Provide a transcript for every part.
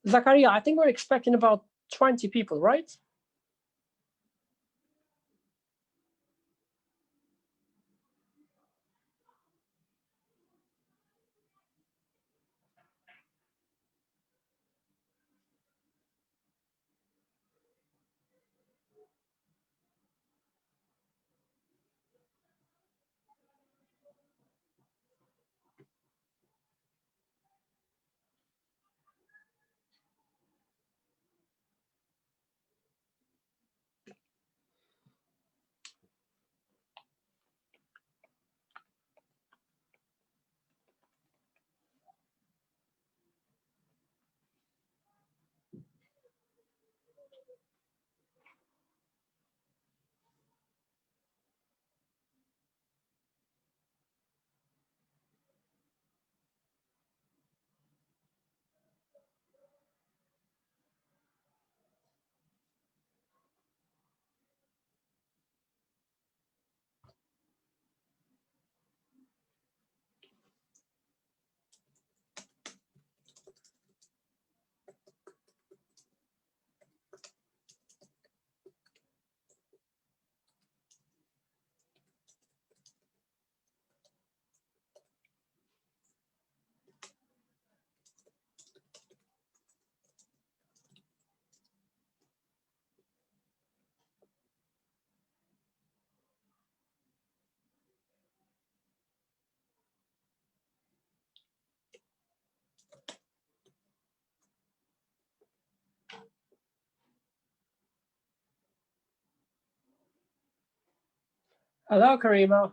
Zakaria, I think we're expecting about 20 people, right? Hello, Karima.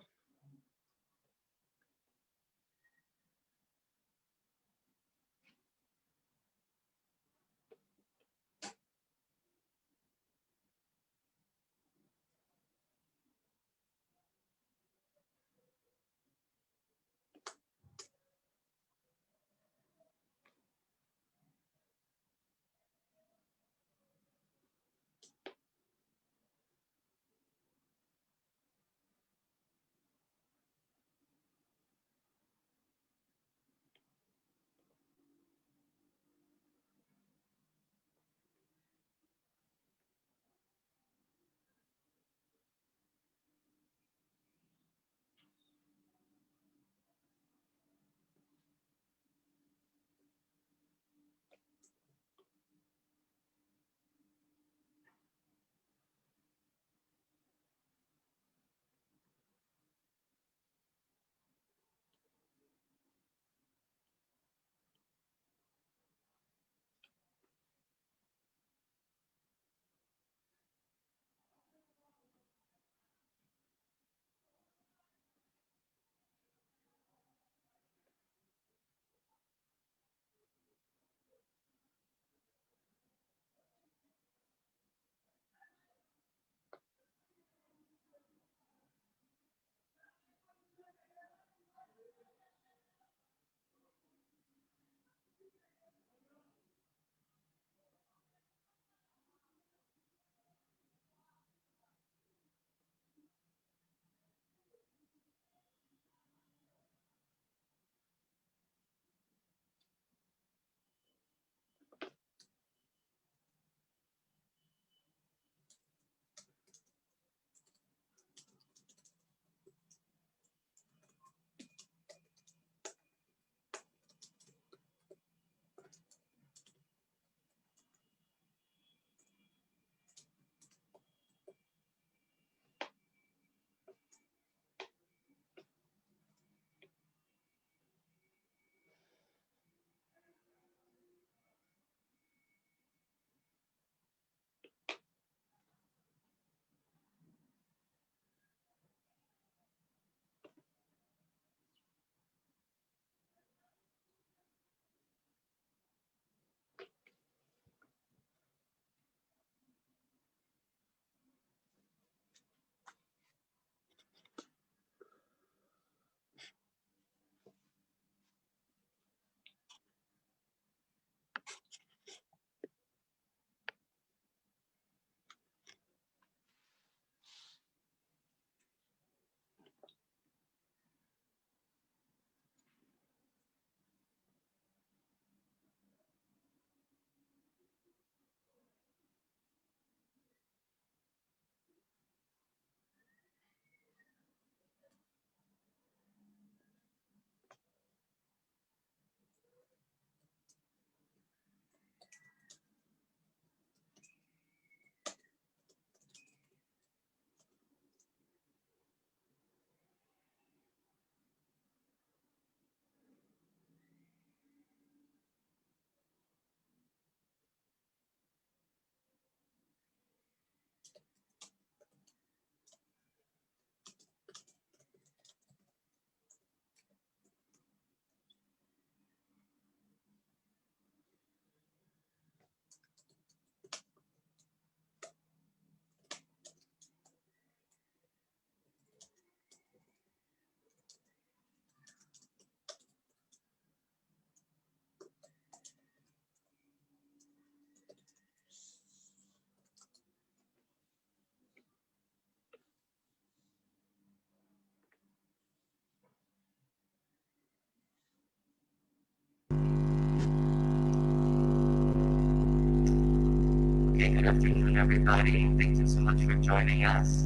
Okay, good afternoon, everybody. Thank you so much for joining us.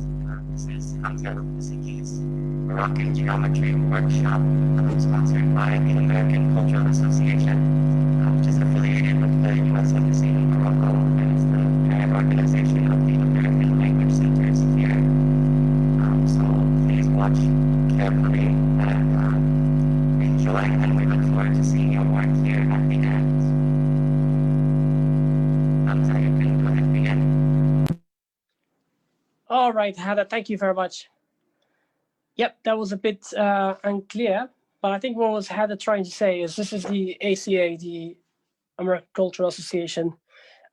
This is Hamza El Fasiki's Moroccan Geometry Workshop, sponsored by the American Cultural Association, which is affiliated with the U.S. Embassy in Morocco, and is the parent organization of the American Language Centers here. So please watch carefully and enjoy, and we look forward to seeing your work here at the end. Hamza, you can go ahead and begin. All right, Heather, thank you very much. Yep, that was a bit unclear, but I think what was Heather trying to say is this is the ACA, the American Cultural Association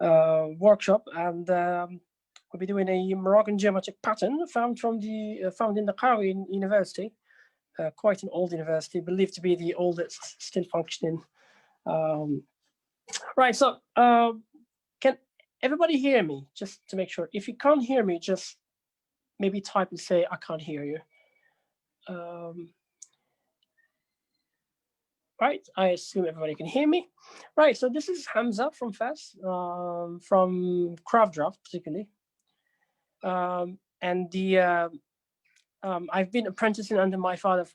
workshop, and we'll be doing a Moroccan geometric pattern found in the Quaraouien University, quite an old university, believed to be the oldest still functioning. Right, so can everybody hear me? Just to make sure. If you can't hear me, just maybe type and say, I can't hear you. Right, I assume everybody can hear me. Right, so this is Hamza from Fes, from Craft Draft particularly. I've been apprenticing under my father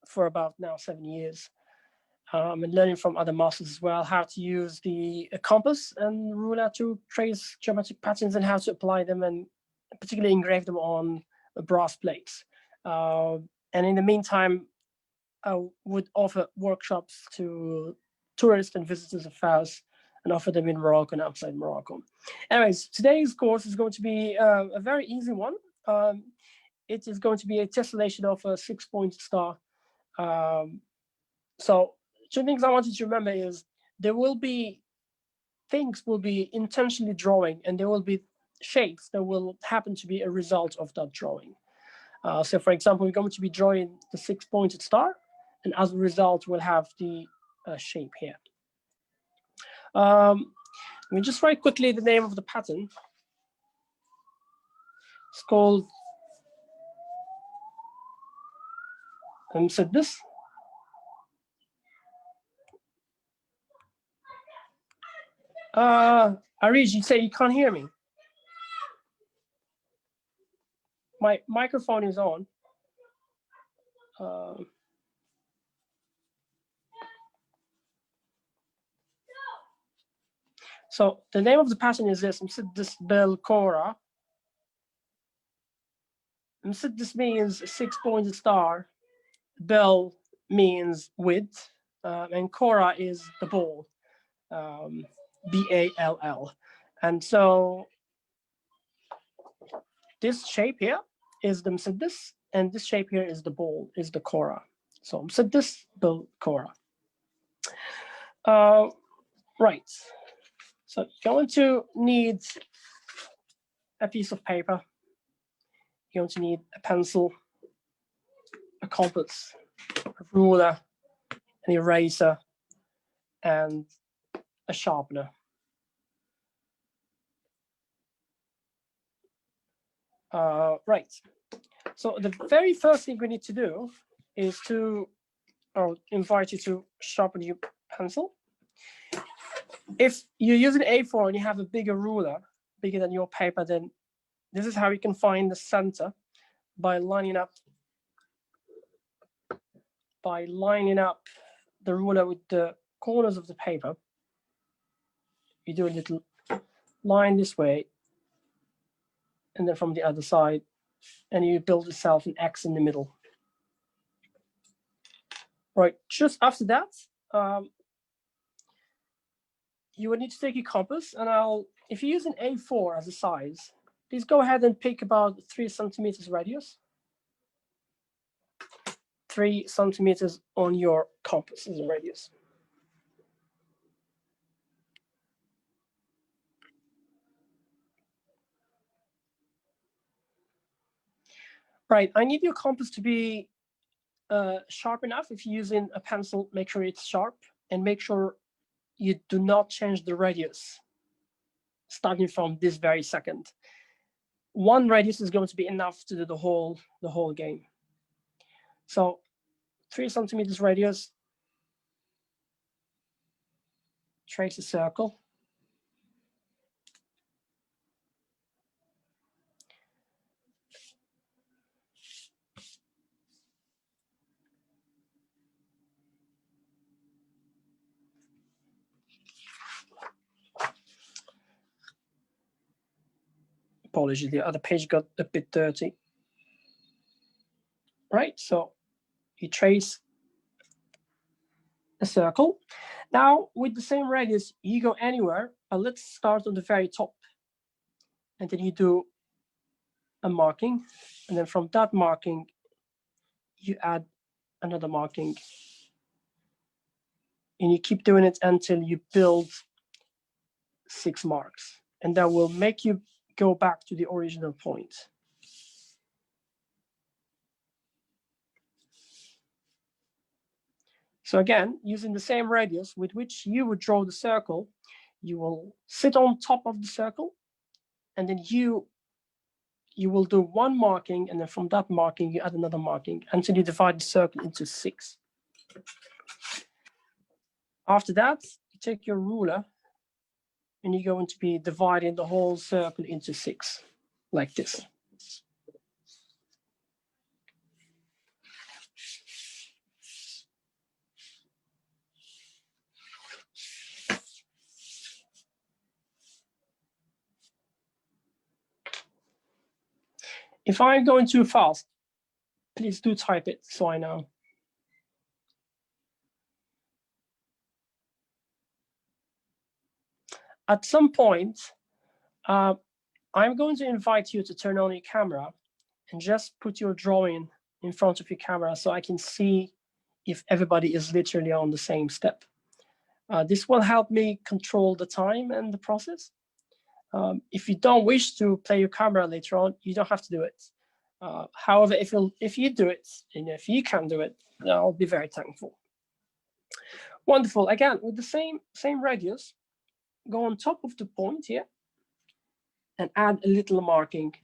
for about now 7 years, and learning from other masters as well how to use the compass and ruler to trace geometric patterns and how to apply them and particularly engrave them on brass plates. And in the meantime, I would offer workshops to tourists and visitors of Fes and offer them in Morocco and outside Morocco. Anyways, today's course is going to be a very easy one. It is going to be a tessellation of a 6-pointed star. So two things I want you to remember is there will be things will be intentionally drawing, and there will be shapes that will happen to be a result of that drawing. So for example, we're going to be drawing the 6-pointed star, and as a result, we'll have the shape here. Let me just write quickly the name of the pattern. It's called المسدس. Arish, you say you can't hear me. My microphone is on. So the name of the pattern is this, مسدس بالكورة. مسدس means a 6-pointed star. Bell means width, and Kora is the ball, B-A-L-L. And so this shape here is the مسدس, and this shape here is the ball, is the Kora. So مسدس بالكورة. Right. So you're going to need a piece of paper. You're going to need a pencil, a compass, a ruler, an eraser, and a sharpener. Right. So the very first thing we need to do is to invite you to sharpen your pencil. If you're using A4 and you have a bigger ruler, bigger than your paper, then this is how you can find the center by lining up the ruler with the corners of the paper. You do a little line this way, and then from the other side, and you build yourself an X in the middle. Right, just after that, you would need to take your compass, and if you use an A4 as a size, please go ahead and pick about 3 centimeters radius. 3 centimeters on your compass as a radius. Right, I need your compass to be sharp enough. If you're using a pencil, make sure it's sharp, and make sure you do not change the radius starting from this very second. 1 radius is going to be enough to do the whole game. So 3 centimeters radius, trace a circle. Apologies, the other page got a bit dirty. Right, so you trace a circle. Now, with the same radius, you go anywhere, but let's start on the very top. And then you do a marking, and then from that marking, you add another marking. And you keep doing it until you build 6 marks. And that will make you go back to the original point. So again, using the same radius with which you would draw the circle, you will sit on top of the circle, and then you will do 1 marking, and then from that marking, you add another marking until you divide the circle into 6. After that, you take your ruler, and you're going to be dividing the whole circle into 6, like this. If I'm going too fast, please do type it so I know. At some point, I'm going to invite you to turn on your camera and just put your drawing in front of your camera so I can see if everybody is literally on the same step. This will help me control the time and the process. If you don't wish to play your camera later on, you don't have to do it. However, if you do it, and if you can do it, I'll be very thankful. Wonderful. Again, with the same radius, go on top of the point here and add a little marking.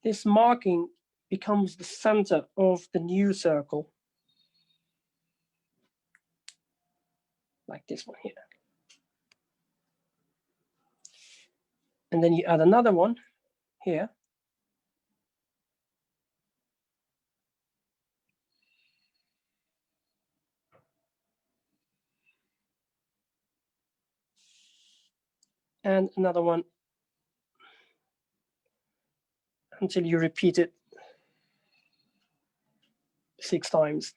This marking becomes the center of the new circle, like this one here. And then you add another one here. And another one until you repeat it 6 times.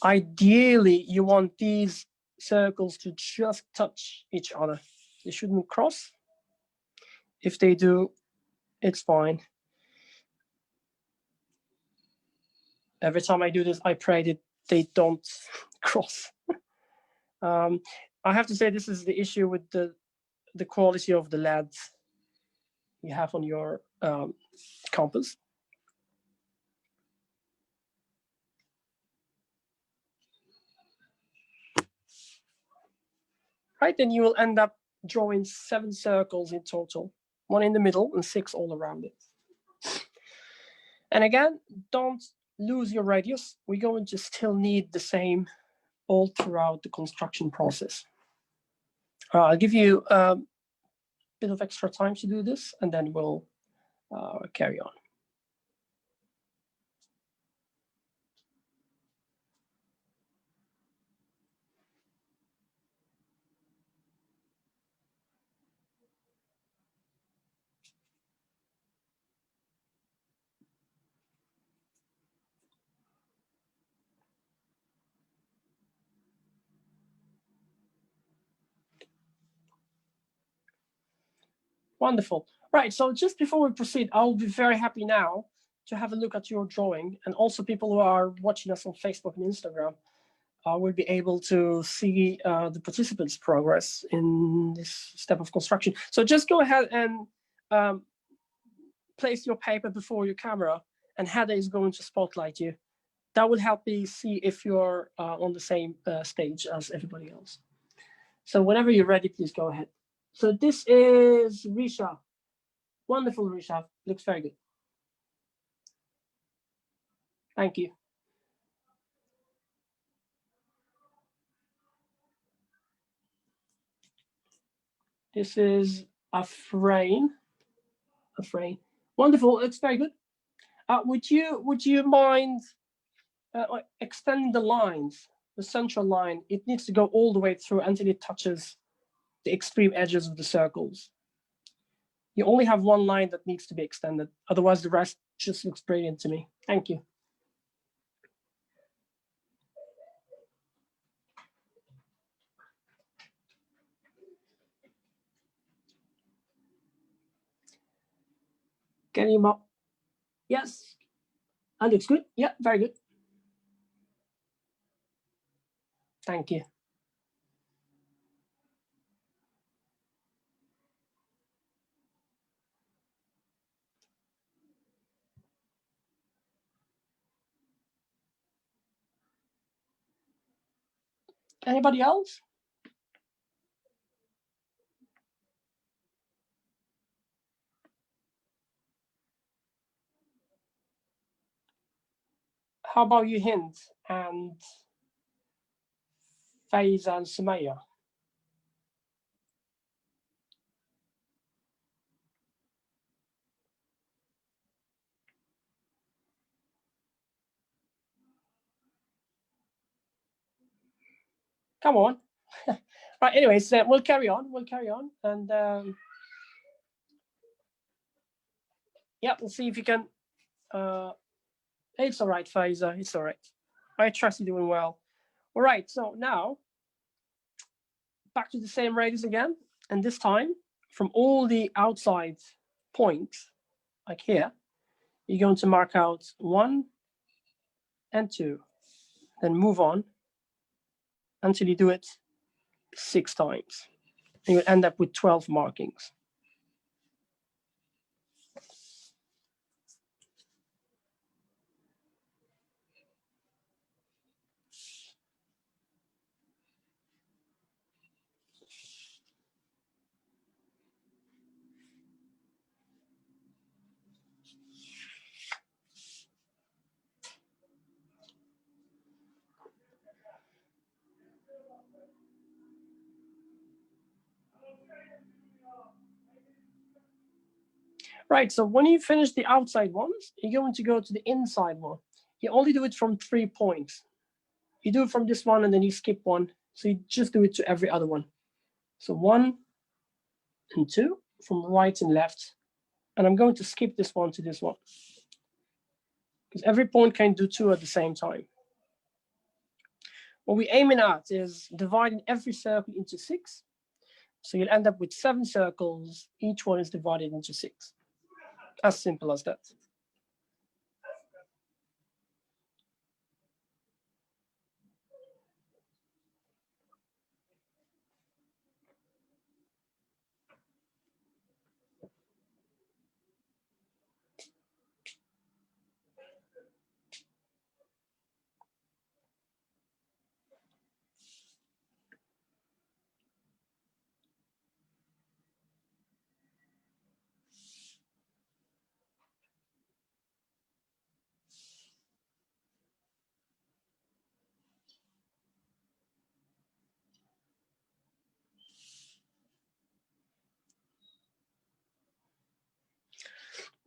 Ideally, you want these circles to just touch each other. They shouldn't cross. If they do, it's fine. Every time I do this, I pray that they don't cross. I have to say this is the issue with the quality of the leads you have on your compass. Right, then you will end up drawing 7 circles in total, 1 in the middle and 6 all around it. And again, don't lose your radius. We're going to still need the same all throughout the construction process. I'll give you a bit of extra time to do this, and then we'll carry on. Wonderful. Right, so just before we proceed, I'll be very happy now to have a look at your drawing, and also people who are watching us on Facebook and Instagram will be able to see the participants' progress in this step of construction. So just go ahead and place your paper before your camera, and Heather is going to spotlight you. That will help me see if you're on the same stage as everybody else. So whenever you're ready, please go ahead. So this is Risha. Wonderful, Risha. Looks very good. Thank you. This is Afrain. Wonderful. It's very good. Would you mind extending the lines, the central line? It needs to go all the way through until it touches the extreme edges of the circles. You only have one line that needs to be extended. Otherwise, the rest just looks brilliant to me. Thank you. Can you mark? Yes. That looks good. Yeah, very good. Thank you. Anybody else? How about you, Hind and Faiza and Sumaya? Come on. Right, anyways, we'll carry on. We'll carry on. And yeah, we'll see if you can. It's all right, Faiza. It's all right. I trust you're doing well. All right, so now back to the same radius again. And this time, from all the outside points, like here, you're going to mark out 1 and 2. Then move on until you do it 6 times. And you'll end up with 12 markings. Right, so when you finish the outside ones, you're going to go to the inside one. You only do it from 3 points. You do it from this one and then you skip 1. So you just do it to every other one. So 1 and 2 from right and left. And I'm going to skip this one to this one. Because every point can do 2 at the same time. What we're aiming at is dividing every circle into 6. So you'll end up with 7 circles. Each one is divided into 6. As simple as that.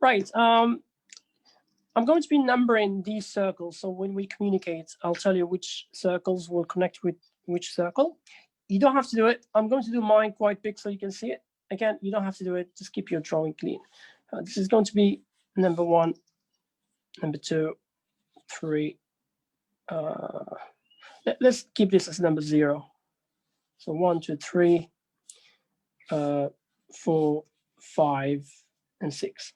Right. I'm going to be numbering these circles. So when we communicate, I'll tell you which circles will connect with which circle. You don't have to do it. I'm going to do mine quite big so you can see it. Again, you don't have to do it. Just keep your drawing clean. This is going to be number 1, number 2, 3. Let's keep this as number 0. So 1, 2, 3, 4, 5, and 6.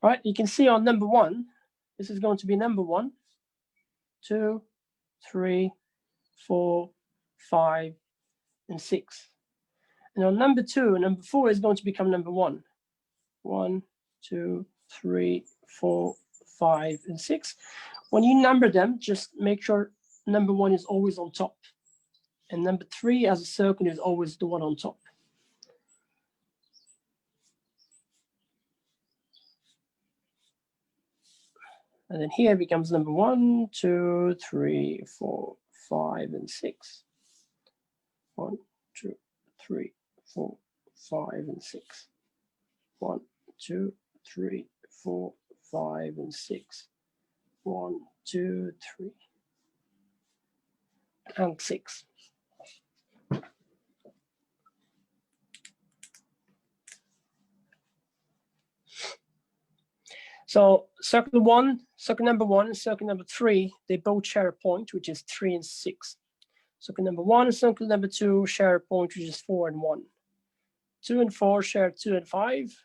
All right, you can see on number 1, this is going to be number 1, 2, 3, 4, 5, and 6. And on number 2, number 4 is going to become number 1. 1, 2, 3, 4, 5, and 6. When you number them, just make sure number 1 is always on top. And number 3 as a circle is always the one on top. And then here becomes number 1, 2, 3, 4, 5, and 6. 1, 2, 3, 4, 5, and 6. 1, 2, 3, 4, 5, and 6. 1, 2, 3, and 6. So circle number one, and circle number 3, they both share a point, which is 3 and 6. Circle number 1 and circle number 2 share a point, which is 4 and 1. 2 and 4 share 2 and 5,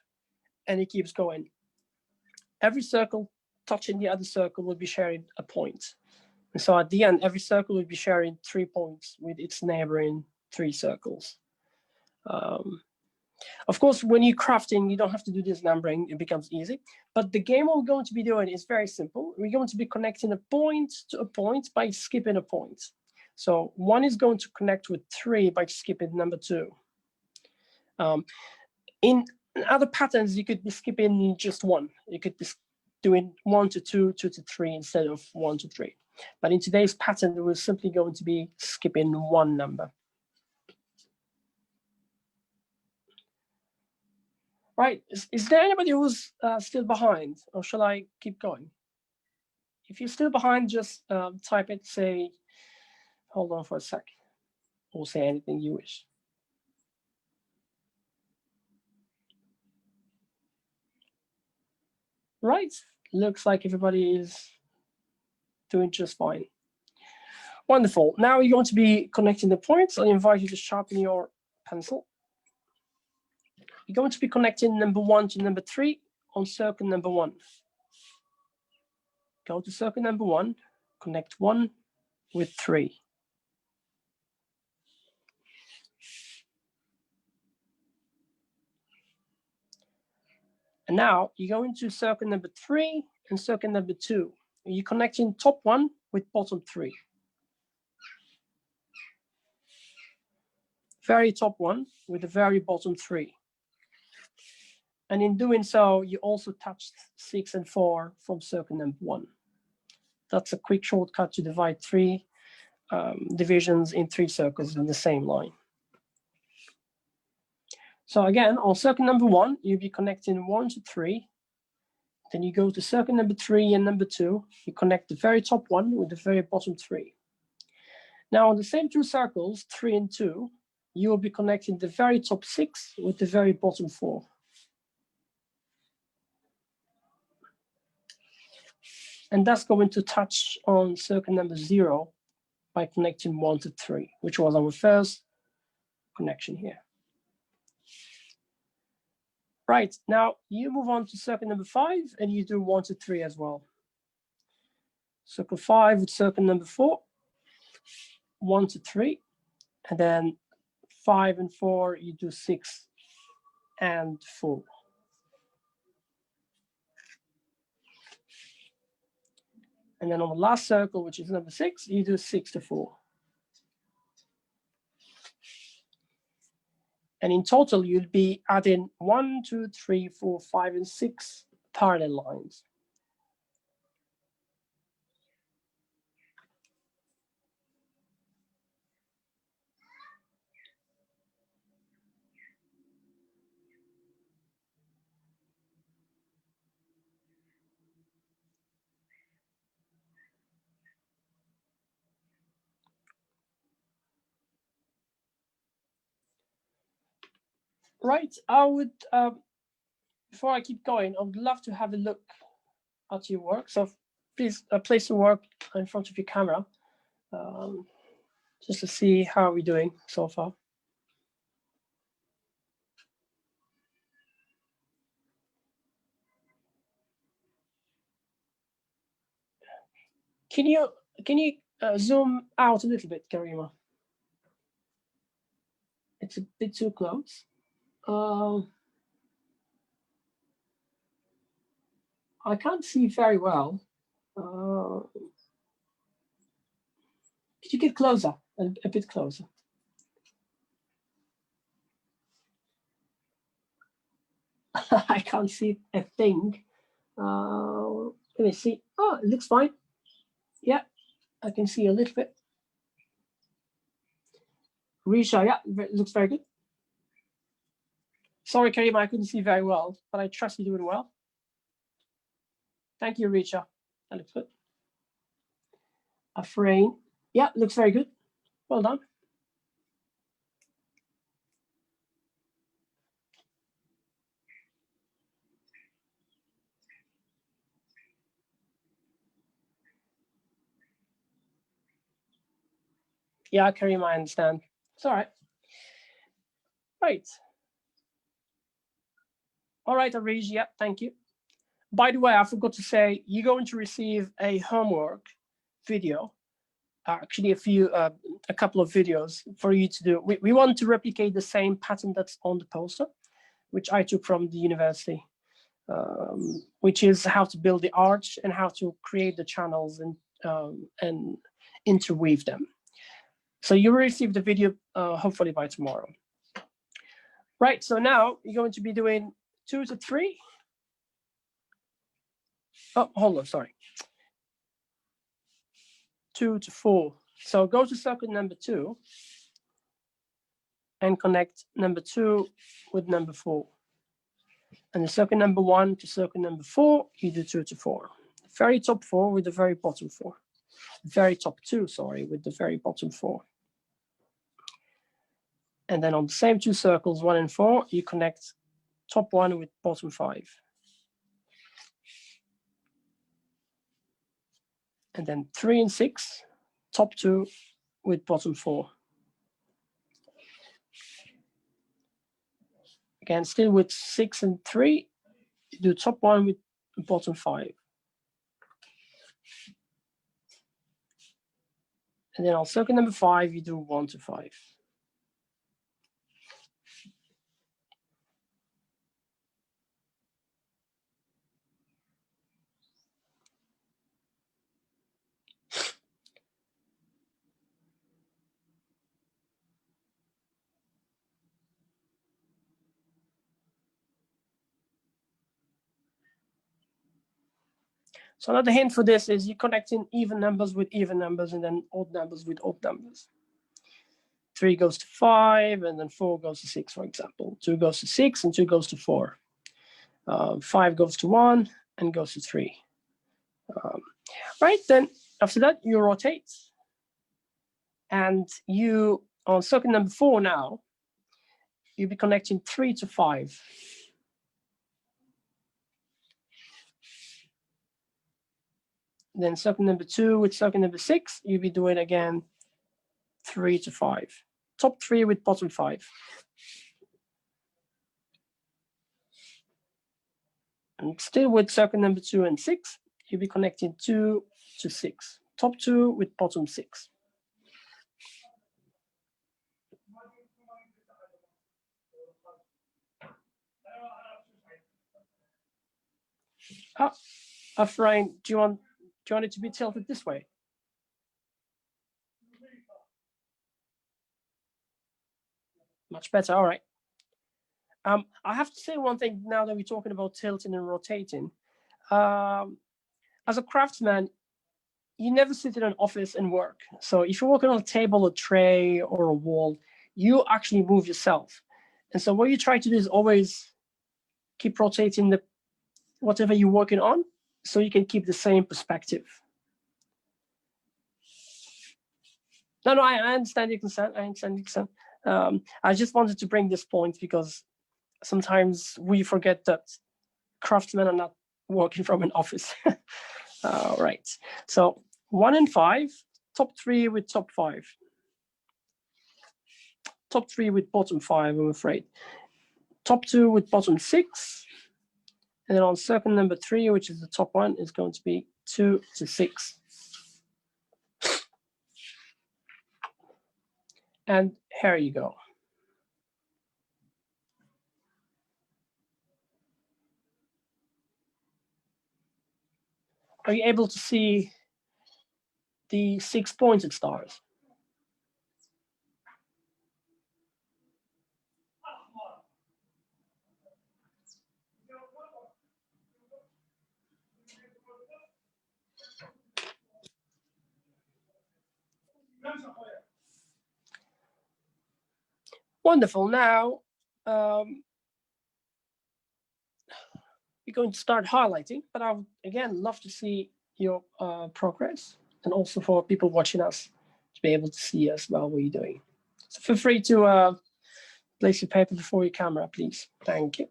and it keeps going. Every circle touching the other circle will be sharing a point. And so at the end, every circle will be sharing 3 points with its neighboring 3 circles. Of course, when you're crafting, you don't have to do this numbering, it becomes easy. But the game we're going to be doing is very simple. We're going to be connecting a point to a point by skipping a point. So 1 is going to connect with 3 by skipping number 2. In other patterns, you could be skipping just 1. You could be doing 1 to 2, 2 to 3 instead of 1 to 3. But in today's pattern, we're simply going to be skipping 1 number. Right, is there anybody who's still behind, or shall I keep going? If you're still behind, just type it, say, hold on for a sec, or say anything you wish. Right, looks like everybody is doing just fine. Wonderful, now you're going to be connecting the points. I invite you to sharpen your pencil. You're going to be connecting number 1 to number 3 on circle number 1. Go to circle number 1, connect 1 with 3. And now you're going to circle number 3 and circle number 2. You're connecting top 1 with bottom 3. Very top 1 with the very bottom 3. And in doing so, you also touched 6 and 4 from circle number 1. That's a quick shortcut to divide 3 divisions in 3 circles in the same line. So again, on circle number 1, you'll be connecting 1 to 3. Then you go to circle number 3 and number 2. You connect the very top 1 with the very bottom 3. Now on the same 2 circles, 3 and 2, you will be connecting the very top 6 with the very bottom 4. And that's going to touch on circle number 0 by connecting 1 to 3, which was our first connection here. Right, now you move on to circle number 5 and you do 1 to 3 as well. Circle 5 with circle number 4, 1 to 3, and then 5 and 4, you do 6 and 4. And then on the last circle, which is number 6, you do 6 to 4. And in total, you'll be adding 1, 2, 3, 4, 5, and 6 parallel lines. Right, I would, before I keep going, I would love to have a look at your work. So please place your work in front of your camera, just to see how we're doing so far. Can you zoom out a little bit, Karima? It's a bit too close. I can't see very well. Could you get closer, a bit closer? I can't see a thing. Let me see. Oh, it looks fine. Yeah, I can see a little bit. Risha, yeah, it looks very good. Sorry, Karima, I couldn't see very well, but I trust you're doing well. Thank you, Risha. That looks good. Afrain, yeah, looks very good. Well done. Yeah, Karim, I understand. It's all right. Right. All right, Arij, yeah, thank you. By the way, I forgot to say, you're going to receive a homework video, actually a couple of videos for you to do. We want to replicate the same pattern that's on the poster, which I took from the university, which is how to build the arch and how to create the channels and interweave them. So you will receive the video hopefully by tomorrow. Right, so now you're going to be doing 2 to 3. Oh, hold on, sorry. 2 to 4. So go to circuit number 2 and connect number 2 with number 4. And the circuit number 1 to circuit number 4, you do 2 to 4. The very top 4 with the very bottom 4. The very top 2, sorry, with the very bottom 4. And then on the same 2 circles, 1 and 4, you connect top 1 with bottom 5. And then 3 and 6, top 2 with bottom 4. Again, still with 6 and 3, you do top 1 with bottom 5. And then on circuit number 5, you do 1 to 5. So another hint for this is you're connecting even numbers with even numbers and then odd numbers with odd numbers. 3 goes to 5 and then 4 goes to 6, for example. 2 goes to 6 and 2 goes to 4. 5 goes to 1 and goes to 3. Right, then after that you rotate. And you, on circuit number 4 now, you'll be connecting 3 to 5. Then circuit number 2 with circuit number 6, you'll be doing again 3 to 5. Top 3 with bottom 5. And still with circuit number 2 and 6, you'll be connecting 2 to 6. Top 2 with bottom 6. Afrain, do you want it to be tilted this way? Much better, all right. I have to say one thing now that we're talking about tilting and rotating. As a craftsman, you never sit in an office and work. So if you're working on a table, a tray, or a wall, you actually move yourself. And so what you try to do is always keep rotating whatever you're working on so you can keep the same perspective. No, I understand your concern. I understand your concern. I just wanted to bring this point because sometimes we forget that craftsmen are not working from an office. All right. So 1 and 5, top 3 with top 5. Top 3 with bottom 5, I'm afraid. Top 2 with bottom 6. And then on circle number 3, which is the top one, is going to be 2 to 6. And here you go. Are you able to see the 6 pointed stars? Wonderful. Now, we're going to start highlighting, but I would, again, love to see your progress and also for people watching us to be able to see as well what you're doing. So feel free to place your paper before your camera, please. Thank you.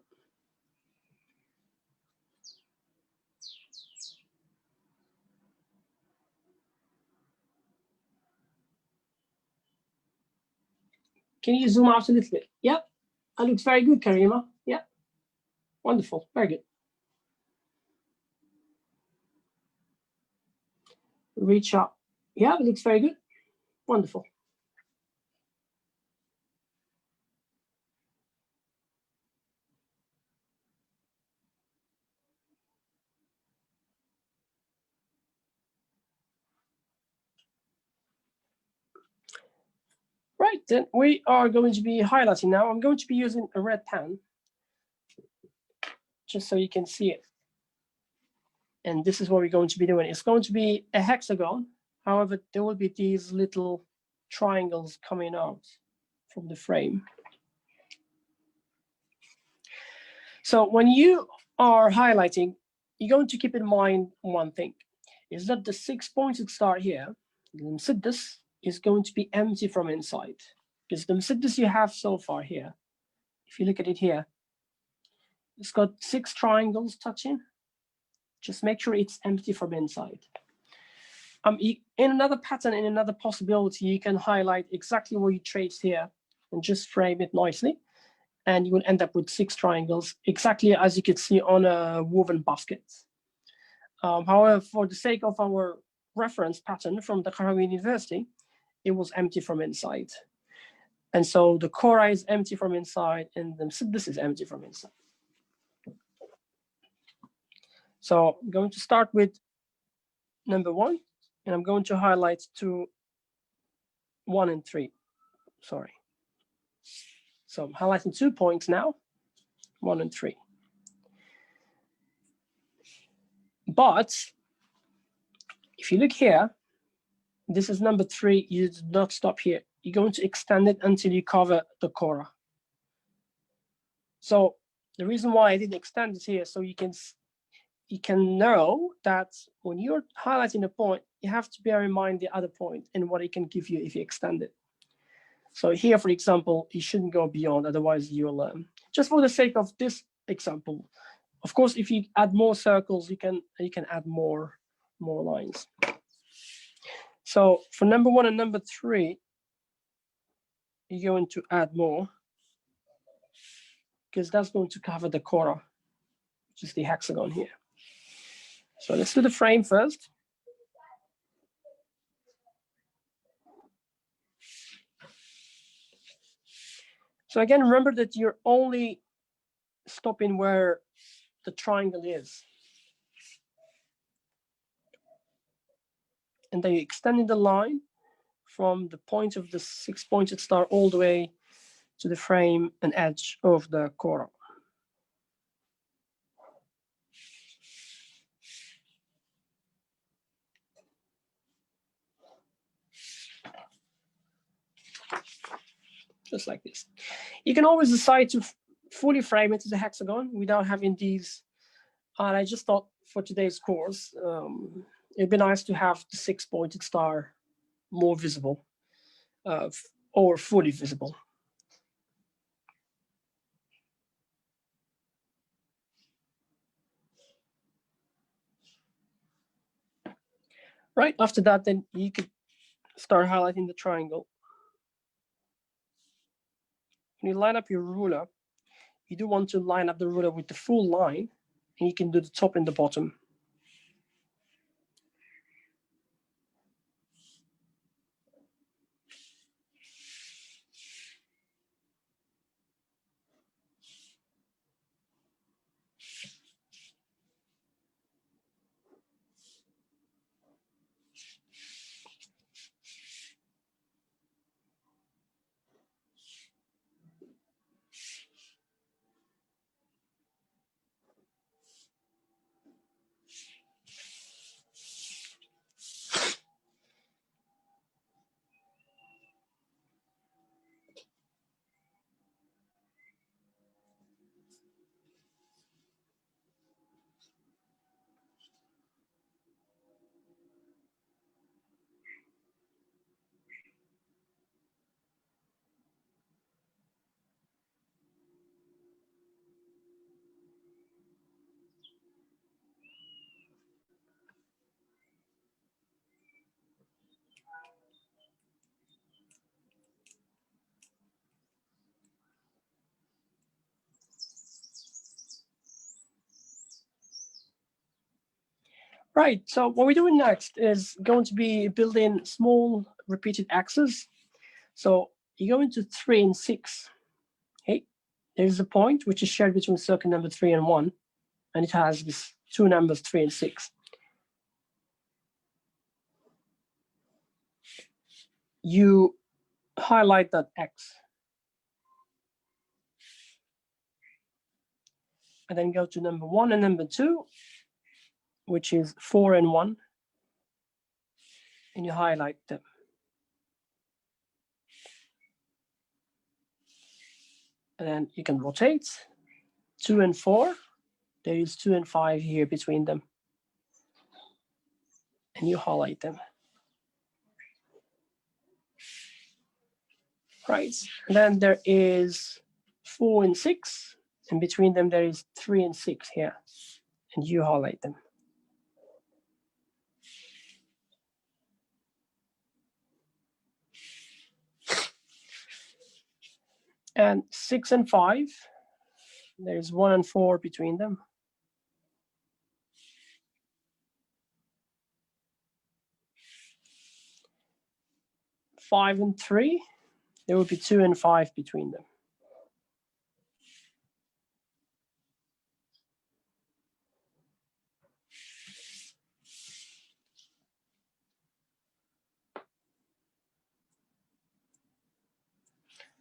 Can you zoom out a little bit? Yeah, that looks very good, Karima. Yeah, wonderful, very good. Reach up. Yeah, it looks very good. Wonderful. Right, then we are going to be highlighting now. I'm going to be using a red pen, just so you can see it. And this is what we're going to be doing. It's going to be a hexagon. However, there will be these little triangles coming out from the frame. So when you are highlighting, you're going to keep in mind one thing, is that the 6-pointed star here, the مسدس, is going to be empty from inside. Because the مسدس you have so far here, if you look at it here, it's got 6 triangles touching. Just make sure it's empty from inside. In another pattern, in another possibility, you can highlight exactly what you traced here and just frame it nicely. And you will end up with 6 triangles, exactly as you could see on a woven basket. However, for the sake of our reference pattern from the Quaraouien University, it was empty from inside. And so the Quora is empty from inside and the مسدس is empty from inside. So I'm going to start with number 1, and I'm going to highlight 2, 1 and 3. Sorry. So I'm highlighting 2 points now, 1 and 3. But if you look here, this is number 3. You do not stop here. You're going to extend it until you cover the Quora. So the reason why I didn't extend it here, so you can know that when you're highlighting a point, you have to bear in mind the other point and what it can give you if you extend it. So here, for example, you shouldn't go beyond, otherwise you'll just for the sake of this example. Of course, if you add more circles, you can add more lines. So for number 1 and number 3, you're going to add more, because that's going to cover the Quora, which is the hexagon here. So let's do the frame first. So again, remember that you're only stopping where the triangle is. And then you're extending the line from the point of the 6-pointed star all the way to the frame and edge of the Quora. Just like this. You can always decide to fully frame it as a hexagon without having these. And I just thought for today's course, it'd be nice to have the 6-pointed star more visible or fully visible. Right after that, then you could start highlighting the triangle. When you line up your ruler, you do want to line up the ruler with the full line, and you can do the top and the bottom. Right, so what we're doing next is going to be building small repeated axes. So you go into 3 and 6. Okay, there's a point which is shared between circle number 3 and 1, and it has these two numbers 3 and 6. You highlight that X, and then go to number 1 and number 2, which is 4 and 1, and you highlight them. And then you can rotate 2 and 4. There is 2 and 5 here between them, and you highlight them. Right, and then there is 4 and 6, and between them there is 3 and 6 here, and you highlight them. And 6 and 5, there's 1 and 4 between them. 5 and 3, there will be 2 and 5 between them.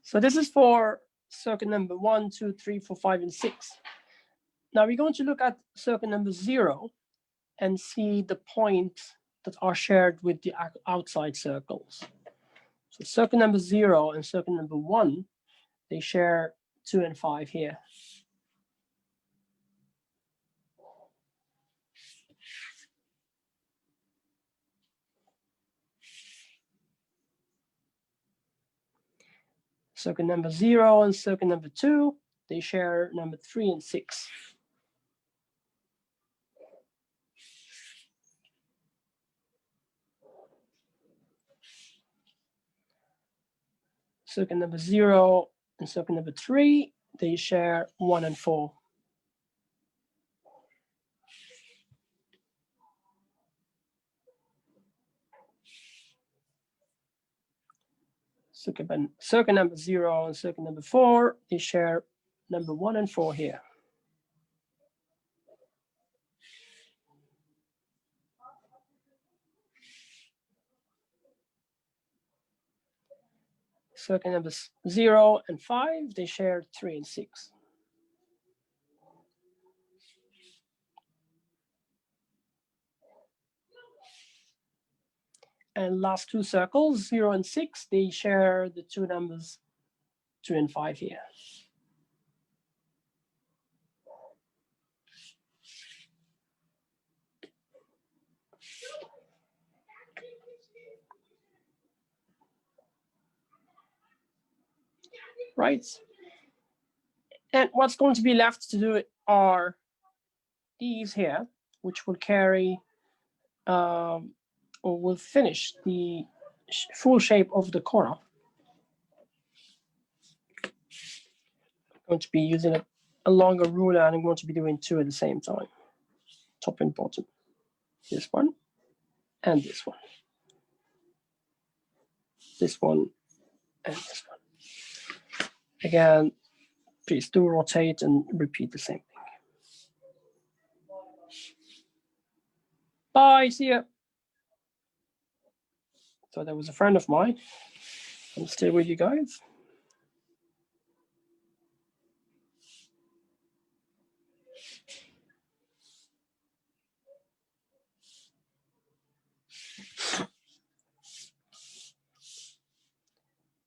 So this is for circle number 1, 2, 3, 4, 5, and 6. Now we're going to look at circle number 0 and see the points that are shared with the outside circles. So circle number 0 and circle number 1, they share 2 and 5 here. Circle number 0 and circle number 2, they share number 3 and 6. Circle number 0 and circle number 3, they share 1 and 4. Circle number 0 and circle number 4, they share number 1 and 4 here. Circle numbers 0 and 5, they share 3 and 6. And last two circles, 0 and 6, they share the two numbers 2 and 5 here. Right. And what's going to be left to do are these here, which will carry or will finish the full shape of the Quora. I'm going to be using a longer ruler, and I'm going to be doing two at the same time, top and bottom. This one and this one. This one and this one. Again, please do rotate and repeat the same thing. Bye, see ya. So that was a friend of mine. I'm still with you guys.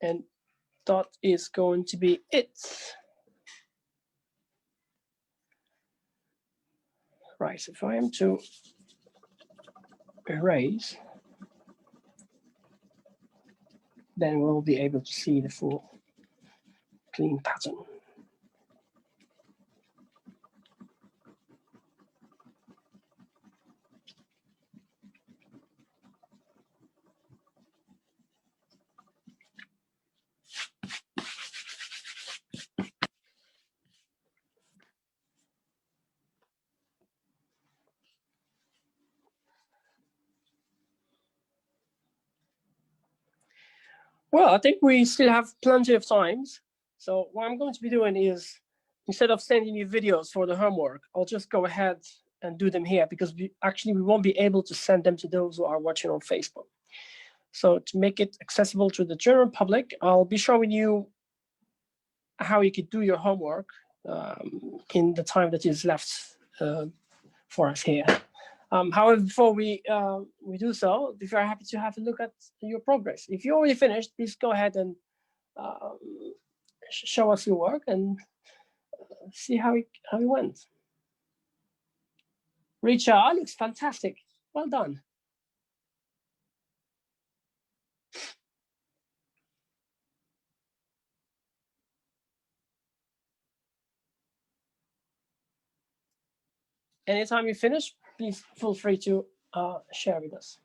And that is going to be it. Right, if I am to erase, then we'll be able to see the full clean pattern. Well, I think we still have plenty of times. So what I'm going to be doing is, instead of sending you videos for the homework, I'll just go ahead and do them here, because we won't be able to send them to those who are watching on Facebook. So to make it accessible to the general public, I'll be showing you how you could do your homework in the time that is left for us here. However, before we do so, we're very happy to have a look at your progress. If you already finished, please go ahead and show us your work and see how it went. Richard, looks fantastic. Well done. Anytime you finish, please feel free to share with us.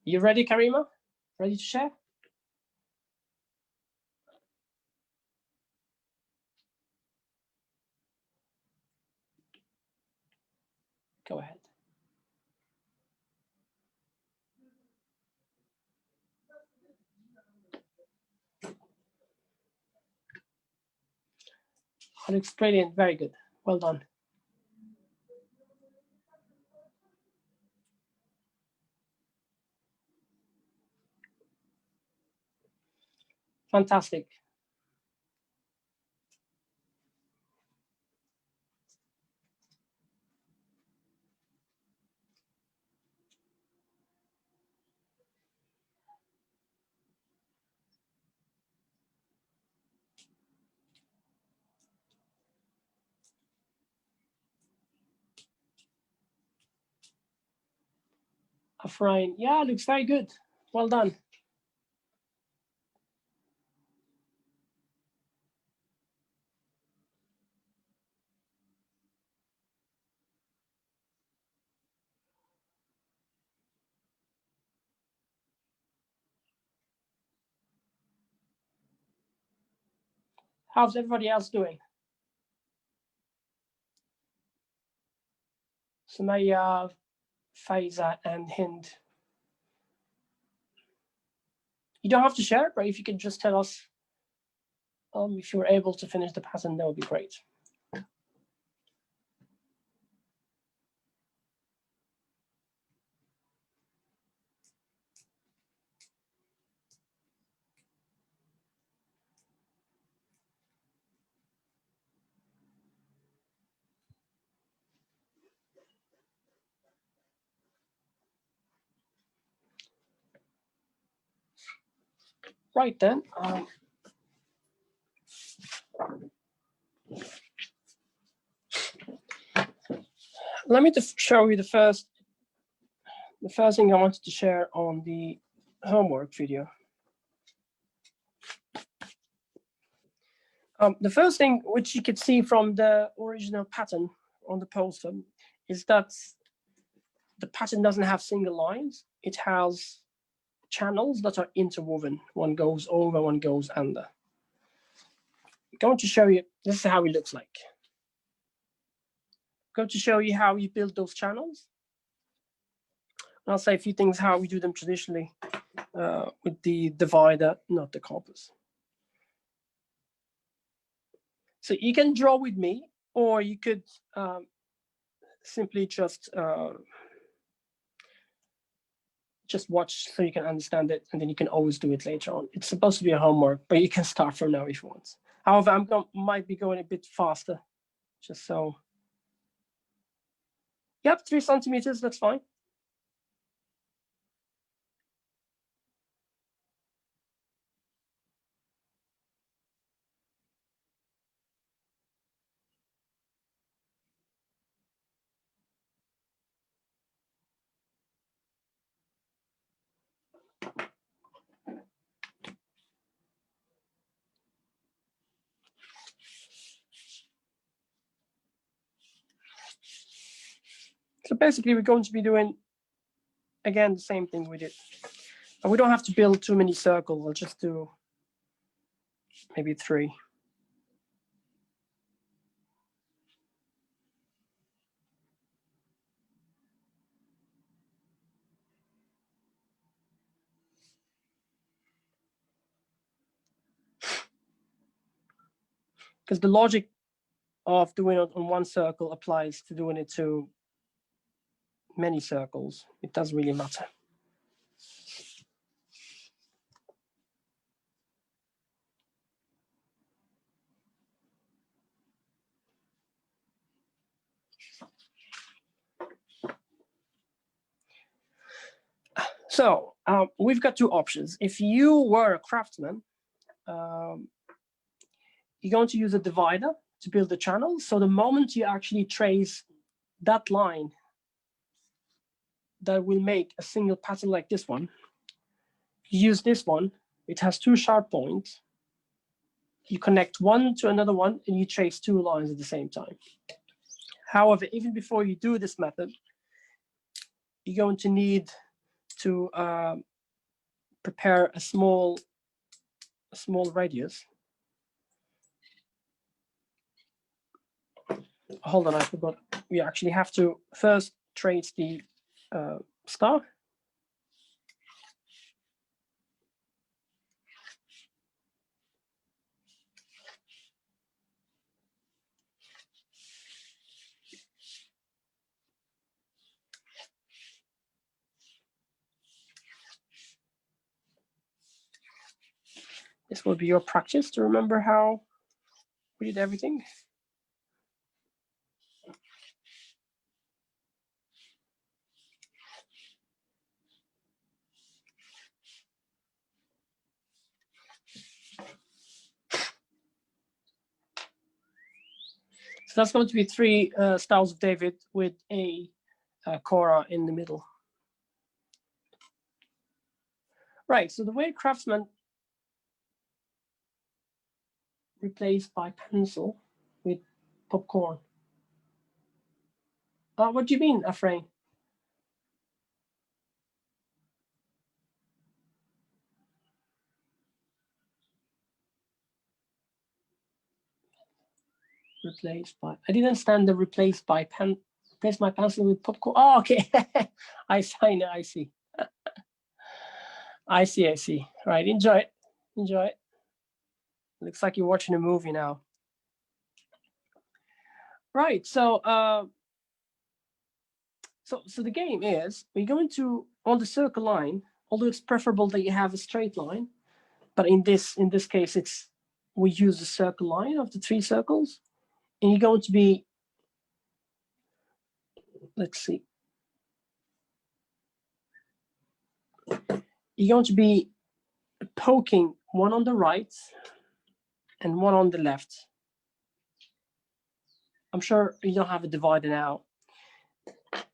You ready, Karima? Ready to share? Go ahead. That looks brilliant. Very good. Well done. Fantastic. Afrain. Yeah, looks very good. Well done. How's everybody else doing? Sumaya, Faiza, and Hind. You don't have to share it, but if you can just tell us if you're able to finish the pattern, that would be great. Right then. Let me just show you the first thing I wanted to share on the homework video. The first thing which you could see from the original pattern on the poster is that the pattern doesn't have single lines. It has channels that are interwoven. One goes over, one goes under. I'm going to show you, this is how it looks like. I'm going to show you how you build those channels. And I'll say a few things how we do them traditionally with the divider, not the compass. So you can draw with me, or you could simply just watch so you can understand it, and then you can always do it later on. It's supposed to be a homework, but you can start from now if you want. However, might be going a bit faster, just so. Yep, 3 centimeters, that's fine. So basically, we're going to be doing, again, the same thing we did. And we don't have to build too many circles. We'll just do maybe 3. Because the logic of doing it on one circle applies to doing it to many circles. It doesn't really matter. So we've got 2 options. If you were a craftsman, you're going to use a divider to build the channel. So the moment you actually trace that line that will make a single pattern like this one, you use this one. It has 2 sharp points. You connect one to another one, and you trace 2 lines at the same time. However, even before you do this method, you're going to need to prepare a small radius. Hold on, I forgot. We actually have to first trace the star. This will be your practice to remember how we did everything. So that's going to be 3 Stars of David with a Quora in the middle. Right, so the way craftsman replaced by pencil with popcorn. What do you mean, Afrain? Replaced by, I didn't understand the replaced by pen, replace my pencil with popcorn. Oh, okay. I see. I see. Right, enjoy it. Looks like you're watching a movie now. Right, so so the game is, we're going to, on the circle line, although it's preferable that you have a straight line, but in this case, we use the circle line of the 3 circles, and you're going to be, let's see, you're going to be poking one on the right and one on the left. I'm sure you don't have a divider now,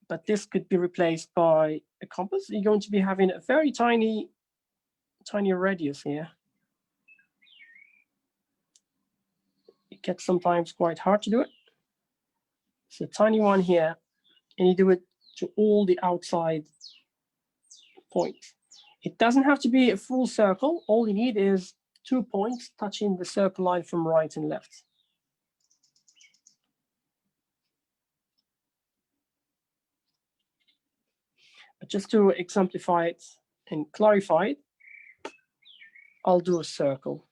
but this could be replaced by a compass. You're going to be having a very tiny radius here. It gets sometimes quite hard to do it. It's a tiny one here, and you do it to all the outside points. It doesn't have to be a full circle. All you need is 2 points touching the circle line from right and left. But just to exemplify it and clarify it, I'll do a circle.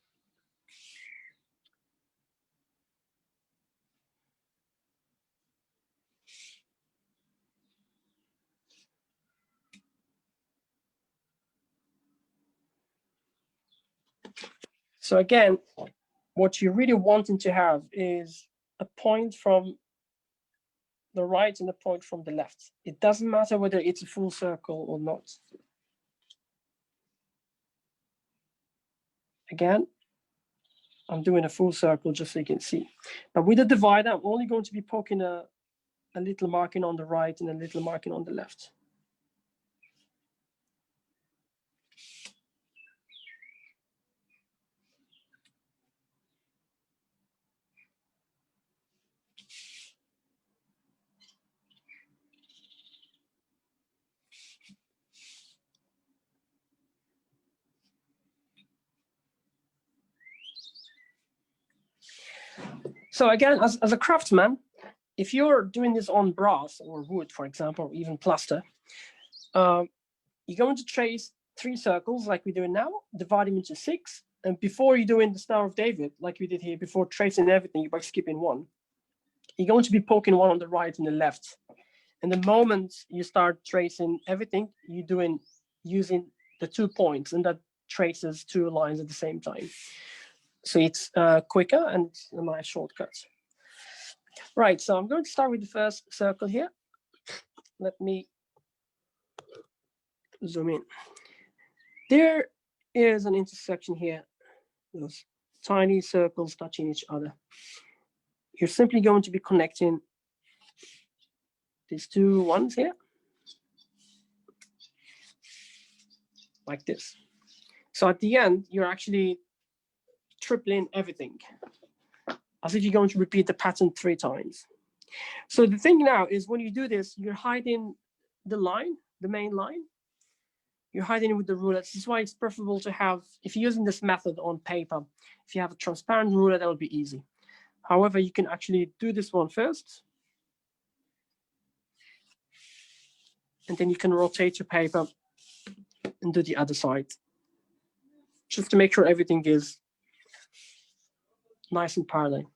So again, what you're really wanting to have is a point from the right and a point from the left. It doesn't matter whether it's a full circle or not. Again, I'm doing a full circle just so you can see. But with the divider, I'm only going to be poking a little marking on the right and a little marking on the left. So again, as a craftsman, if you're doing this on brass or wood, for example, or even plaster, you're going to trace 3 circles like we're doing now, divide them into 6. And before you're doing the Star of David, like we did here, before tracing everything by skipping 1, you're going to be poking 1 on the right and the left. And the moment you start tracing everything, you're doing using the 2 points, and that traces 2 lines at the same time. So it's quicker and a nice shortcut. Right, so I'm going to start with the first circle here. Let me zoom in. There is an intersection here, those tiny circles touching each other. You're simply going to be connecting these 2 ones here, like this. So at the end, you're actually tripling everything, as if you're going to repeat the pattern 3 times. So the thing now is when you do this, you're hiding the line, the main line. You're hiding it with the ruler. This is why it's preferable to have, if you're using this method on paper, if you have a transparent ruler, that will be easy. However, you can actually do this one first. And then you can rotate your paper and do the other side, just to make sure everything is nice and parallel.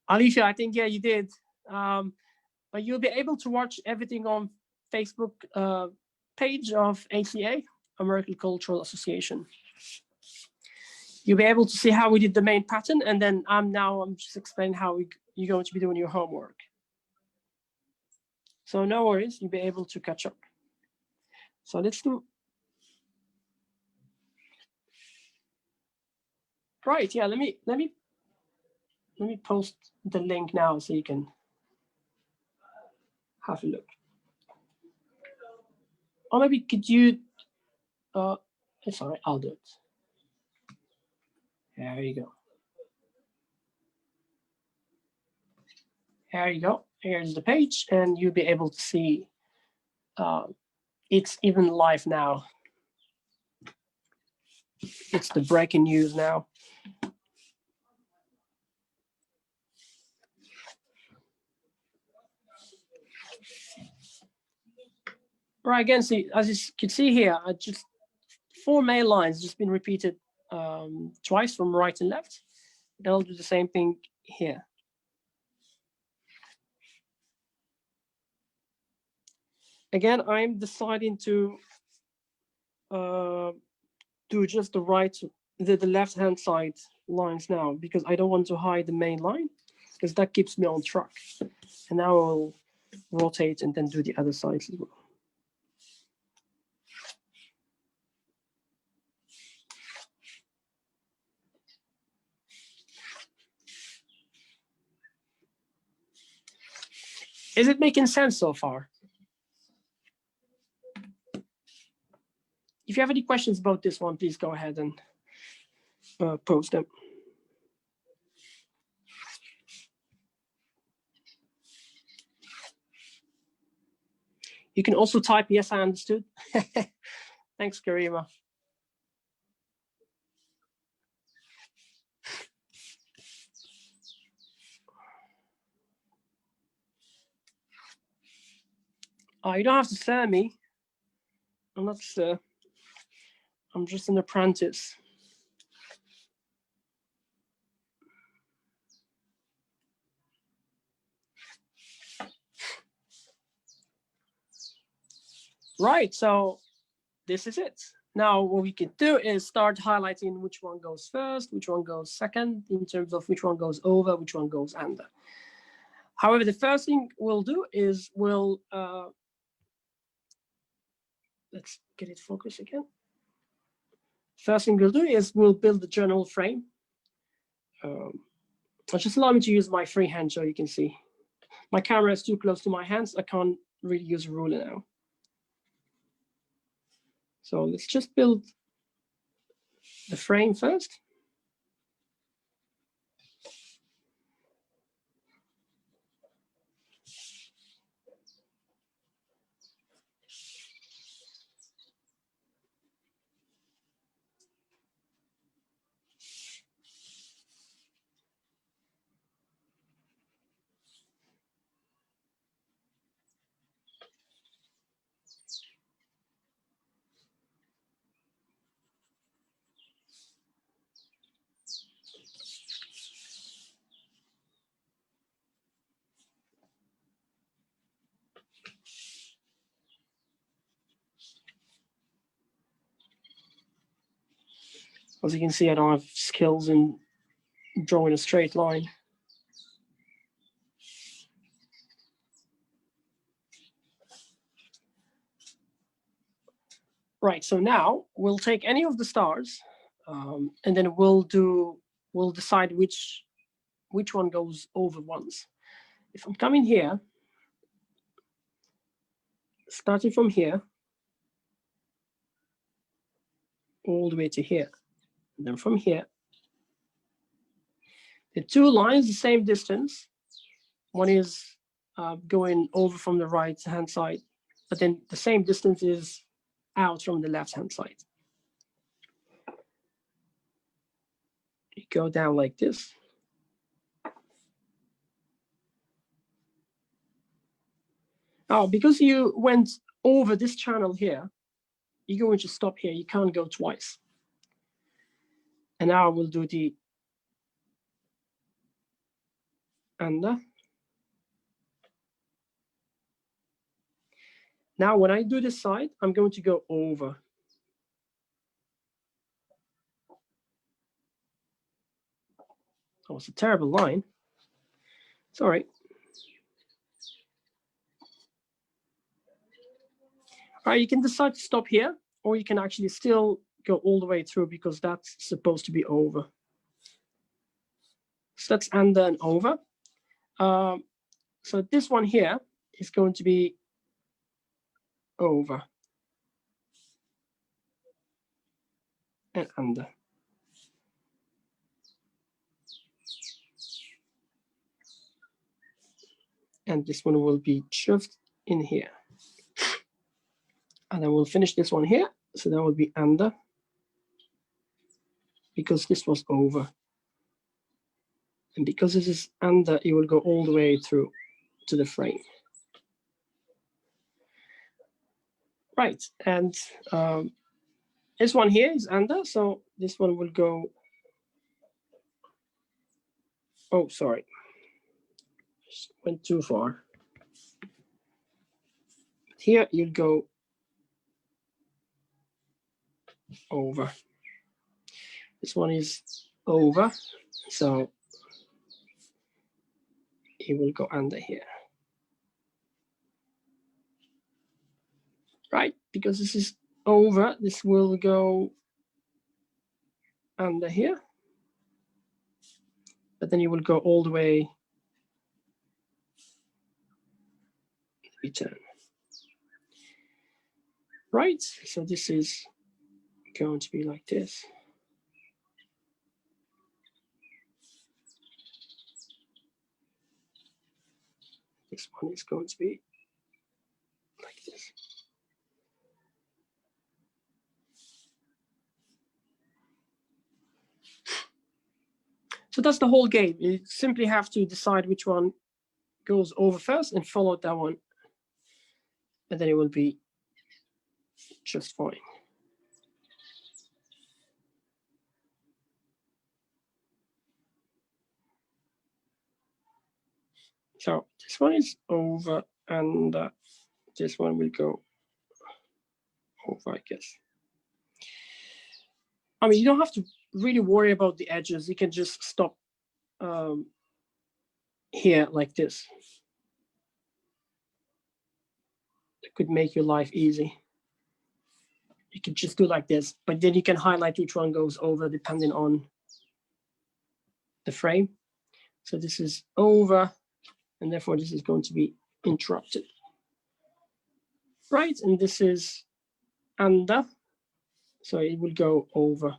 Alicia, I think, yeah, you did. But you'll be able to watch everything on Facebook page of ACA, American Cultural Association. You'll be able to see how we did the main pattern, and then I'm just explaining how you're going to be doing your homework. So no worries, you'll be able to catch up. So let's do. Right, yeah, let me post the link now so you can have a look. Or maybe could you, sorry, I'll do it. There you go. There you go. Here's the page, and you'll be able to see it's even live now. It's the breaking news now. Right, again, see, as you can see here, I just 4 main lines just been repeated twice from right and left. And I'll do the same thing here. Again, I'm deciding to do just the left-hand side lines now, because I don't want to hide the main line, because that keeps me on track. And now I'll rotate and then do the other sides as well. Is it making sense so far? If you have any questions about this one, please go ahead and post them. You can also type, yes, I understood. Thanks, Karima. You don't have to sir me. I'm not sir. I'm just an apprentice. Right, so this is it. Now what we can do is start highlighting which one goes first, which one goes second, in terms of which one goes over, which one goes under. However, the first thing we'll do is we'll, let's get it focused again. First thing we'll do is we'll build the general frame. Just allow me to use my free hand so you can see. My camera is too close to my hands. I can't really use a ruler now. So let's just build the frame first. As you can see, I don't have skills in drawing a straight line. Right, so now we'll take any of the stars and then we'll decide which one goes over once. If I'm coming here, starting from here, all the way to here, and then from here, the two lines the same distance. One is going over from the right hand side, but then the same distance is out from the left hand side. You go down like this. Oh, because you went over this channel here, you're going to stop here. You can't go twice. And now we'll do the under. Now, when I do this side, I'm going to go over. Oh, it's a terrible line. It's all right. All right, you can decide to stop here, or you can actually still go all the way through because that's supposed to be over. So that's under and over. So this one here is going to be over and under. And this one will be just in here. And then we'll finish this one here. So that will be under, because this was over. And because this is under, it will go all the way through to the frame. Right, and this one here is under, so this one will go, oh, sorry, just went too far. Here you'll go over. This one is over, so it will go under here. Right, because this is over, this will go under here, but then you will go all the way, return. Right, so this is going to be like this. This one is going to be like this. So that's the whole game. You simply have to decide which one goes over first and follow that one, and then it will be just fine. So this one is over, and this one will go over, I guess. I mean, you don't have to really worry about the edges. You can just stop here like this. It could make your life easy. You could just do like this, but then you can highlight which one goes over depending on the frame. So this is over, and therefore this is going to be interrupted. Right, and this is under, so it will go over.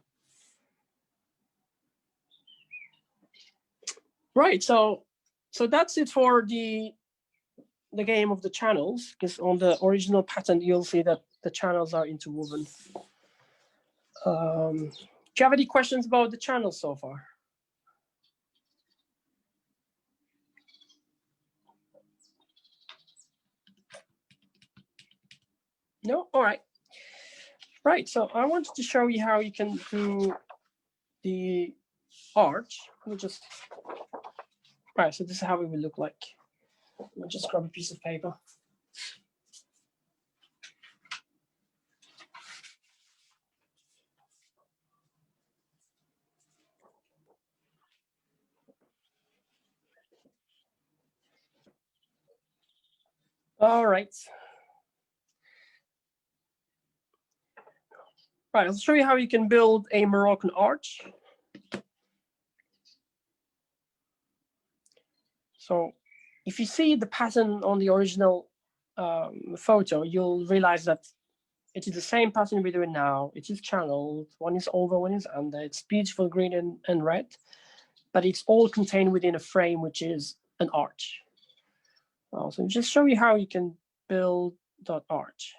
Right, so that's it for the game of the channels, because on the original pattern you'll see that the channels are interwoven. Do you have any questions about the channels so far? No? All right. Right, so I wanted to show you how you can do the arch. Let me just, right, so this is how it will look like. Let me just grab a piece of paper. All right. Right, I'll show you how you can build a Moroccan arch. So if you see the pattern on the original photo, you'll realize that it is the same pattern we're doing now. It is channeled, one is over, one is under. It's beautiful green and red, but it's all contained within a frame, which is an arch. So just show you how you can build that arch.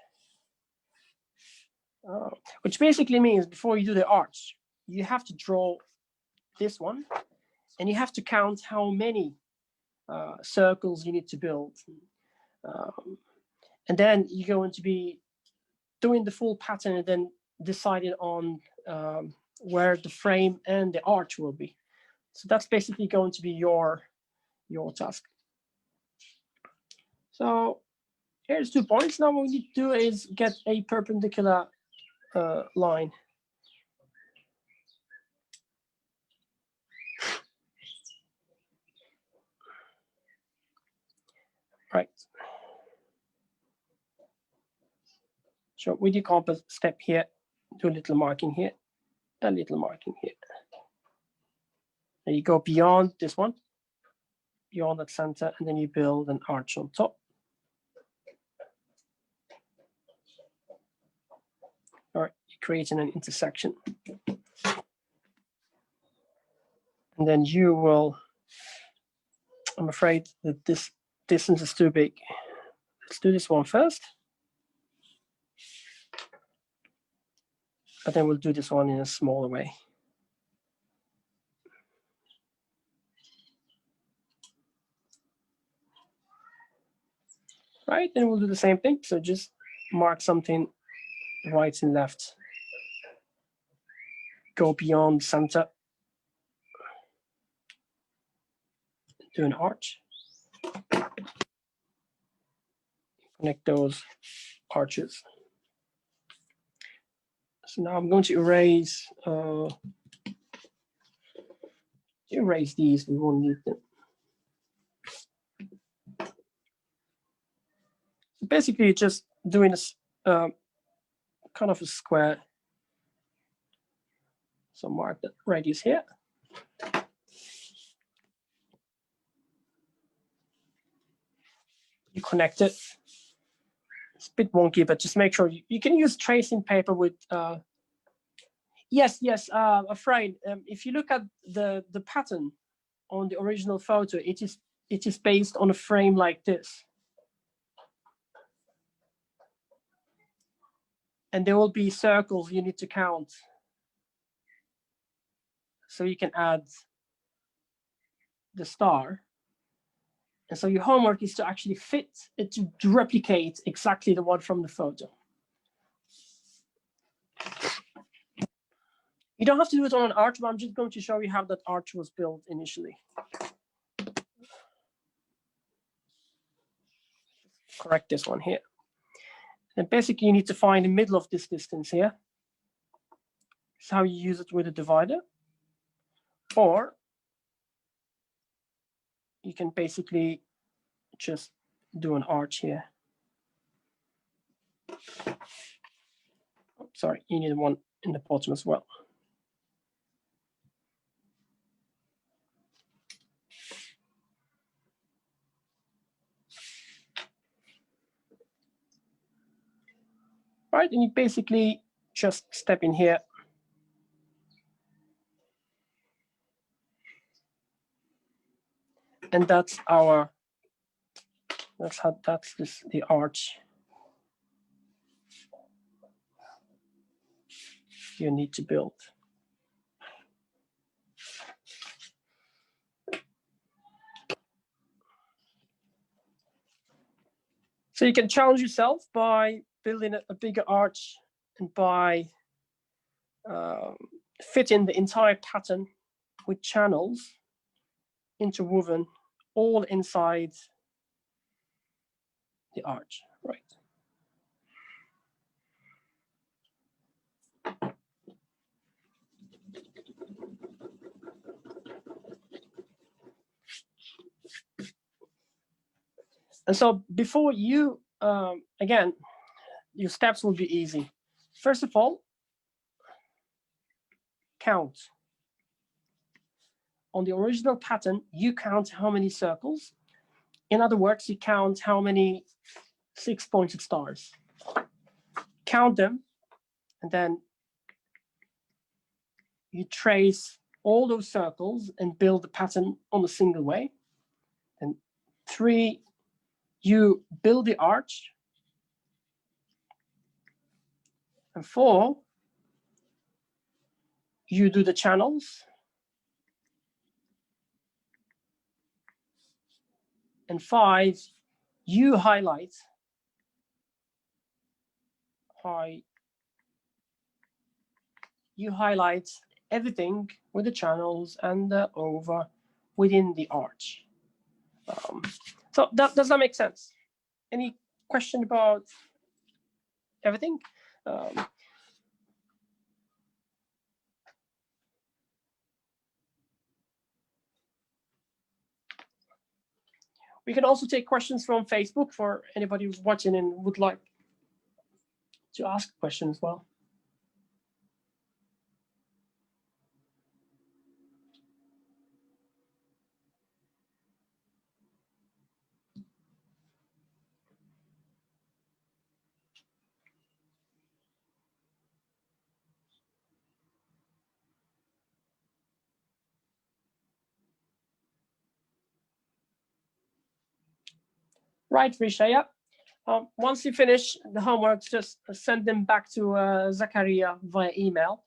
Which basically means before you do the arch, you have to draw this one, and you have to count how many circles you need to build. And then you're going to be doing the full pattern and then deciding on where the frame and the arch will be. So that's basically going to be your task. So here's 2 points. Now what we need to do is get a perpendicular line. Right. So with your compass, step here, do a little marking here, a little marking here. And you go beyond this one, beyond that center, and then you build an arch on top. All right, you're creating an intersection. And then you will, I'm afraid that this distance is too big. Let's do this one first. But then we'll do this one in a smaller way. Right, then we'll do the same thing. So just mark something right and left. Go beyond center. Do an arch. Connect those arches. So now I'm going to erase these. We won't need them. So basically, just doing a kind of a square. So mark the radius here. You connect it. It's a bit wonky, but just make sure you can use tracing paper with. Yes, afraid. If you look at the pattern on the original photo, it is based on a frame like this. And there will be circles you need to count. So you can add the star. And so your homework is to actually fit it to replicate exactly the one from the photo. You don't have to do it on an arch, but I'm just going to show you how that arch was built initially. Correct this one here. And basically you need to find the middle of this distance here. That's how you use it with a divider. Or you can basically just do an arch here. Oh, sorry, you need one in the bottom as well. Right, and you basically just step in here. And that's the arch you need to build. So you can challenge yourself by building a bigger arch and by fitting the entire pattern with channels interwoven all inside the arch, right? And so before you, again, your steps will be easy. First of all, count. On the original pattern, you count how many circles. In other words, you count how many 6-pointed stars. Count them, and then you trace all those circles and build the pattern on a single way. And 3, you build the arch. And 4, you do the channels. And 5, you highlight everything with the channels and the over within the arch. So does that make sense? Any question about everything? We can also take questions from Facebook for anybody who's watching and would like to ask a question as well. Right, Risha, yeah. Once you finish the homework, just send them back to Zakaria via email.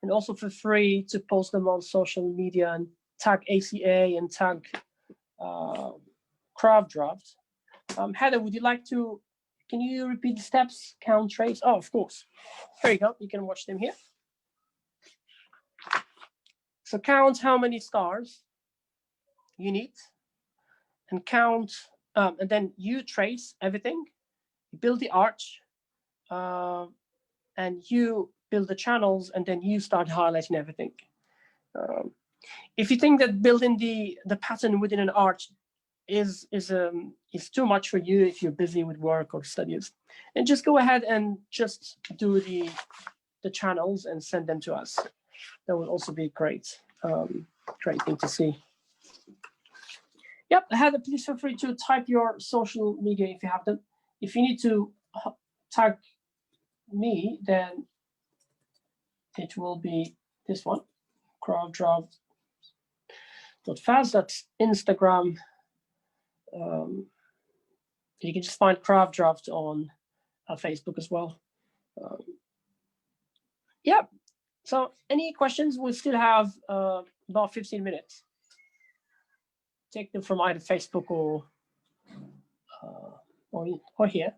And also feel free to post them on social media and tag ACA and tag Craft Draft. Heather, would you like to, can you repeat the steps, count, trace? Oh, of course. There you go, you can watch them here. So count how many stars you need and count, and then you trace everything. You build the arch, and you build the channels, and then you start highlighting everything. If you think that building the pattern within an arch is too much for you, if you're busy with work or studies, and just go ahead and just do the channels and send them to us. That would also be great, great thing to see. Yep, Heather, please feel free to type your social media if you have them. If you need to tag me, then it will be this one, craftdraft.fast. That's Instagram. You can just find Craft Draft on Facebook as well. Yeah, so any questions? We still have about 15 minutes. Take them from either Facebook or here.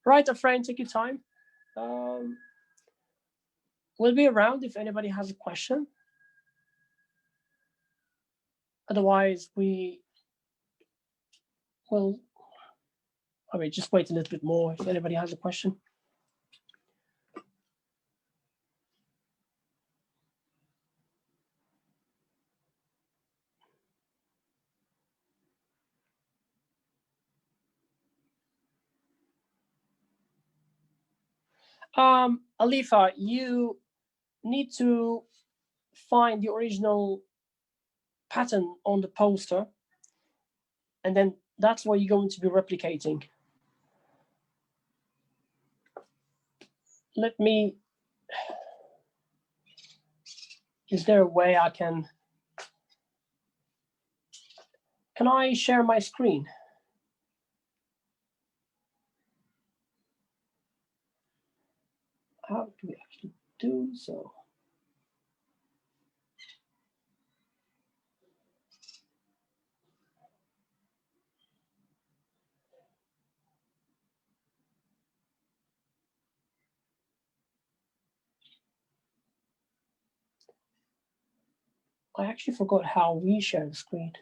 Right, Afrain, take your time. We'll be around if anybody has a question. Otherwise, we will, I mean, just wait a little bit more if anybody has a question. Alifa, you need to find the original pattern on the poster, and then that's what you're going to be replicating. Let me, is there a way I can I share my screen? So I actually forgot how we share the screen.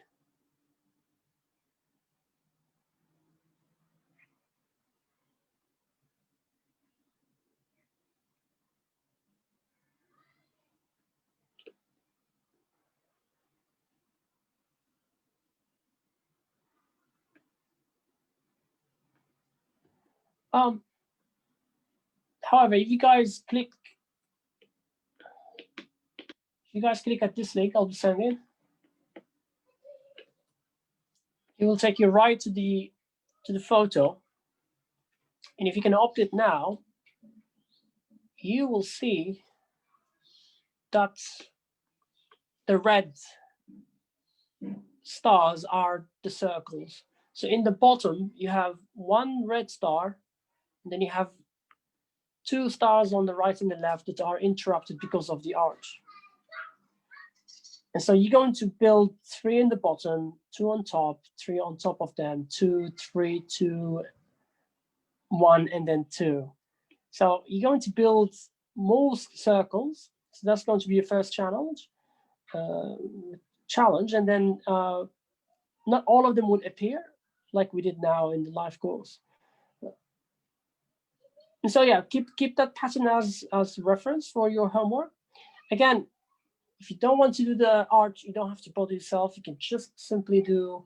However, if you guys click at this link, I'll be sending, it will take you right to the photo. And if you can opt it now, you will see that the red stars are the circles. So in the bottom, you have one red star, and then you have two stars on the right and the left that are interrupted because of the arch. And so you're going to build 3 in the bottom, 2 on top, 3 on top of them, 2, 3, 2, 1, and then 2. So you're going to build most circles. So that's going to be your first challenge. And then not all of them would appear like we did now in the live course. And so yeah, keep that pattern as reference for your homework. Again, if you don't want to do the arch, you don't have to bother yourself. You can just simply do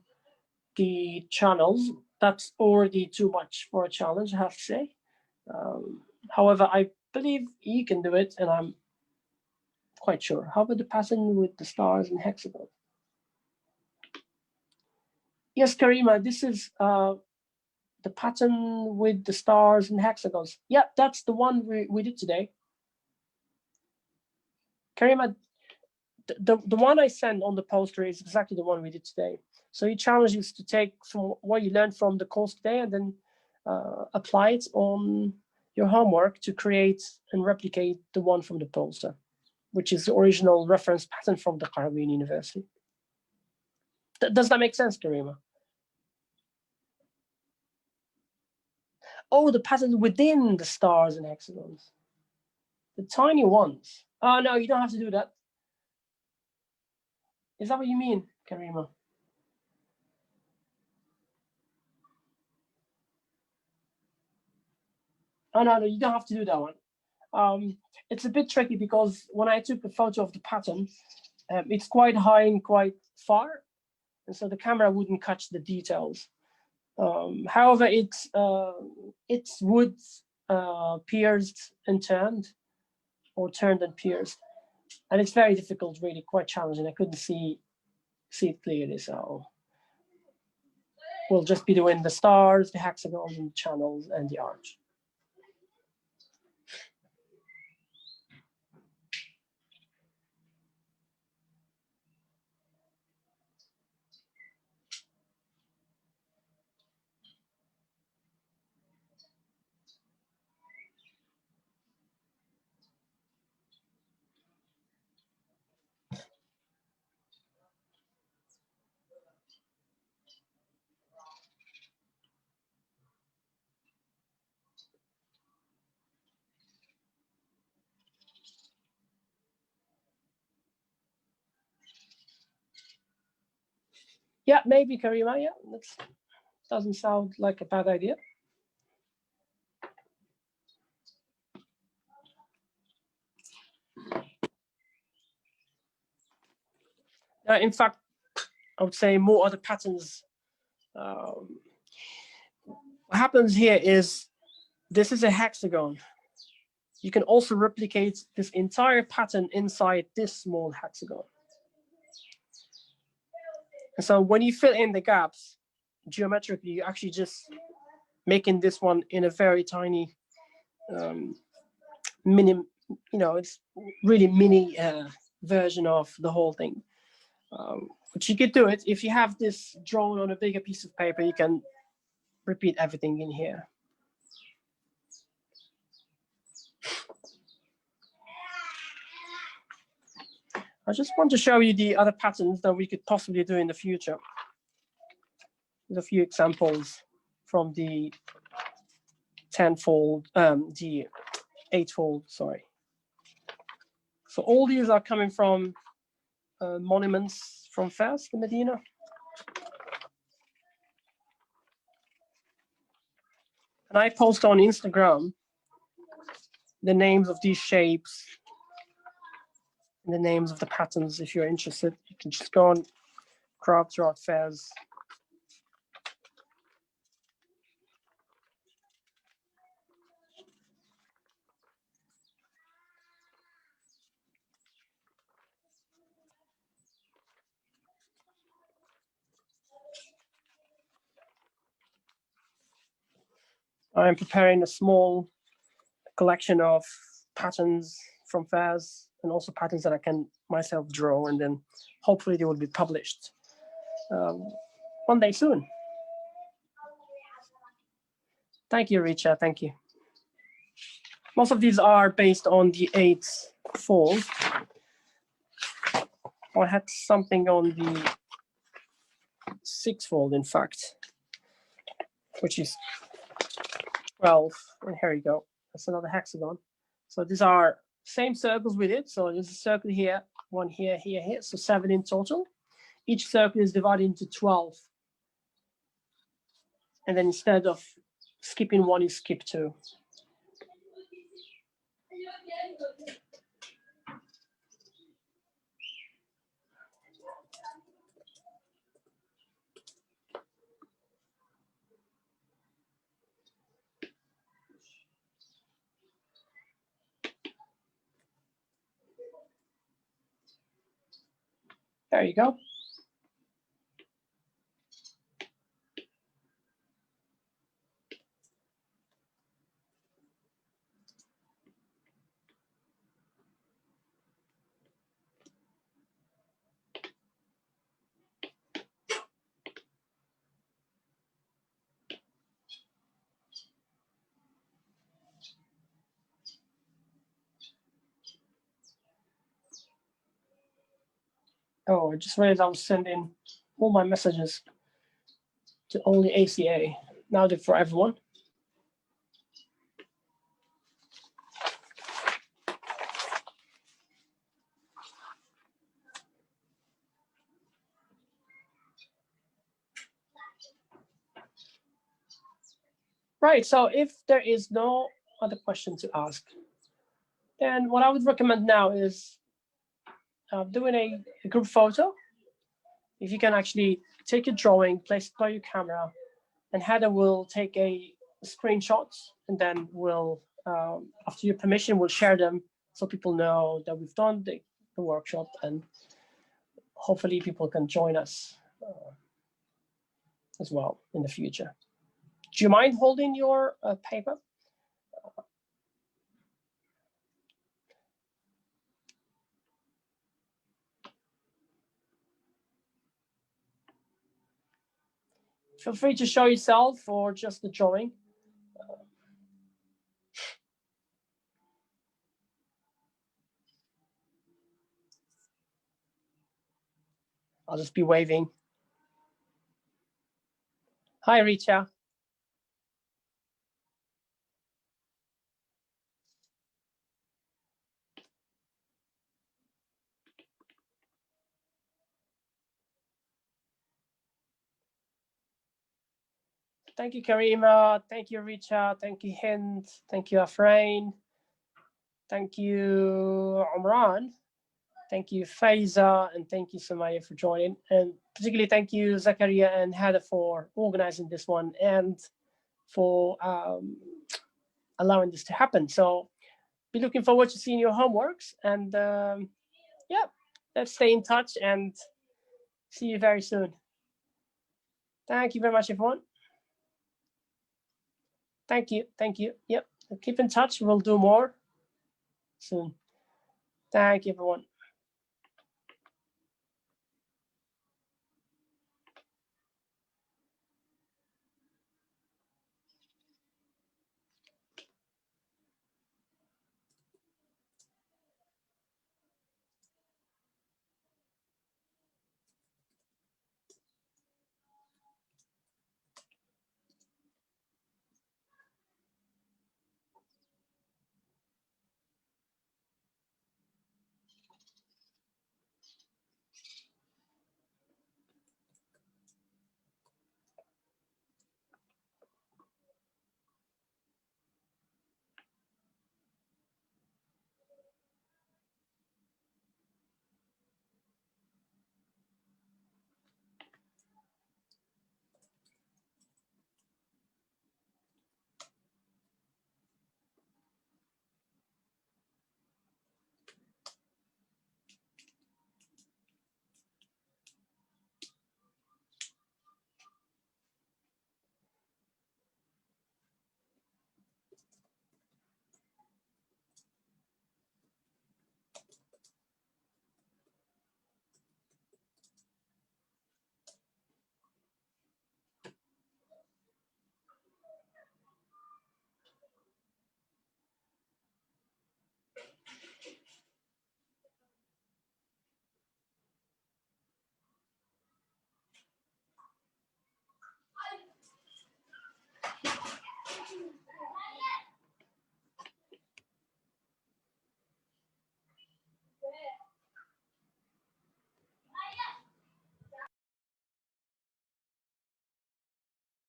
the channels. That's already too much for a challenge, I have to say. However, I believe you can do it, and I'm quite sure. How about the pattern with the stars and hexagon? Yes, Karima, this is the pattern with the stars and hexagons. Yeah, that's the one we did today. Karima, the one I sent on the poster is exactly the one we did today. So your challenge is to take from what you learned from the course today and then apply it on your homework to create and replicate the one from the poster, which is the original reference pattern from the Quaraouien University. Does that make sense, Karima? Oh, the pattern within the stars and hexagons. The tiny ones. Oh, no, you don't have to do that. Is that what you mean, Karima? Oh, no, you don't have to do that one. It's a bit tricky because when I took a photo of the pattern, it's quite high and quite far, and so the camera wouldn't catch the details. However, it's wood pierced and turned, or turned and pierced, and it's very difficult, really quite challenging. I couldn't see it clearly, so we'll just be doing the stars, the hexagons, and the channels, and the arch. Yeah, maybe, Karima. Yeah, that doesn't sound like a bad idea. In fact, I would say more other patterns. What happens here is this is a hexagon. You can also replicate this entire pattern inside this small hexagon. And so when you fill in the gaps geometrically, you're actually just making this one in a very tiny it's really mini version of the whole thing. But you could do it if you have this drawn on a bigger piece of paper. You can repeat everything in here. I just want to show you the other patterns that we could possibly do in the future. There's a few examples from the 10-fold, the 8-fold, sorry. So all these are coming from monuments from Fes Medina. And I post on Instagram the names of these shapes and the names of the patterns. If you're interested, you can just go on Craft Throughout Fes. I'm preparing a small collection of patterns from Fes and also patterns that I can myself draw, and then hopefully they will be published one day soon. Thank you, Richa. Thank you. Most of these are based on the 8th fold. I had something on the 6th fold, in fact, which is 12. And here you go. That's another hexagon. So these are same circles with it. So there's a circle here, one here, here, here. So 7 in total. Each circle is divided into 12. And then instead of skipping one, you skip 2. There you go. Oh, I just realized I was sending all my messages to only ACA. Now they're for everyone. Right, so if there is no other question to ask, then what I would recommend now is doing a group photo. If you can actually take a drawing, place it by your camera, and Heather will take a screenshot, and then we'll, after your permission, we'll share them so people know that we've done the workshop, and hopefully people can join us as well in the future. Do you mind holding your paper? Feel free to show yourself or just the drawing. I'll just be waving. Hi, Richa. Thank you, Karima. Thank you, Richa. Thank you, Hind. Thank you, Afrain. Thank you, Umran. Thank you, Faiza. And thank you, Samaya, for joining. And particularly thank you, Zakaria and Hada, for organizing this one and for allowing this to happen. So be looking forward to seeing your homeworks. And yeah, let's stay in touch and see you very soon. Thank you very much, everyone. Thank you. Thank you. Yep. Keep in touch. We'll do more soon. Thank you, everyone.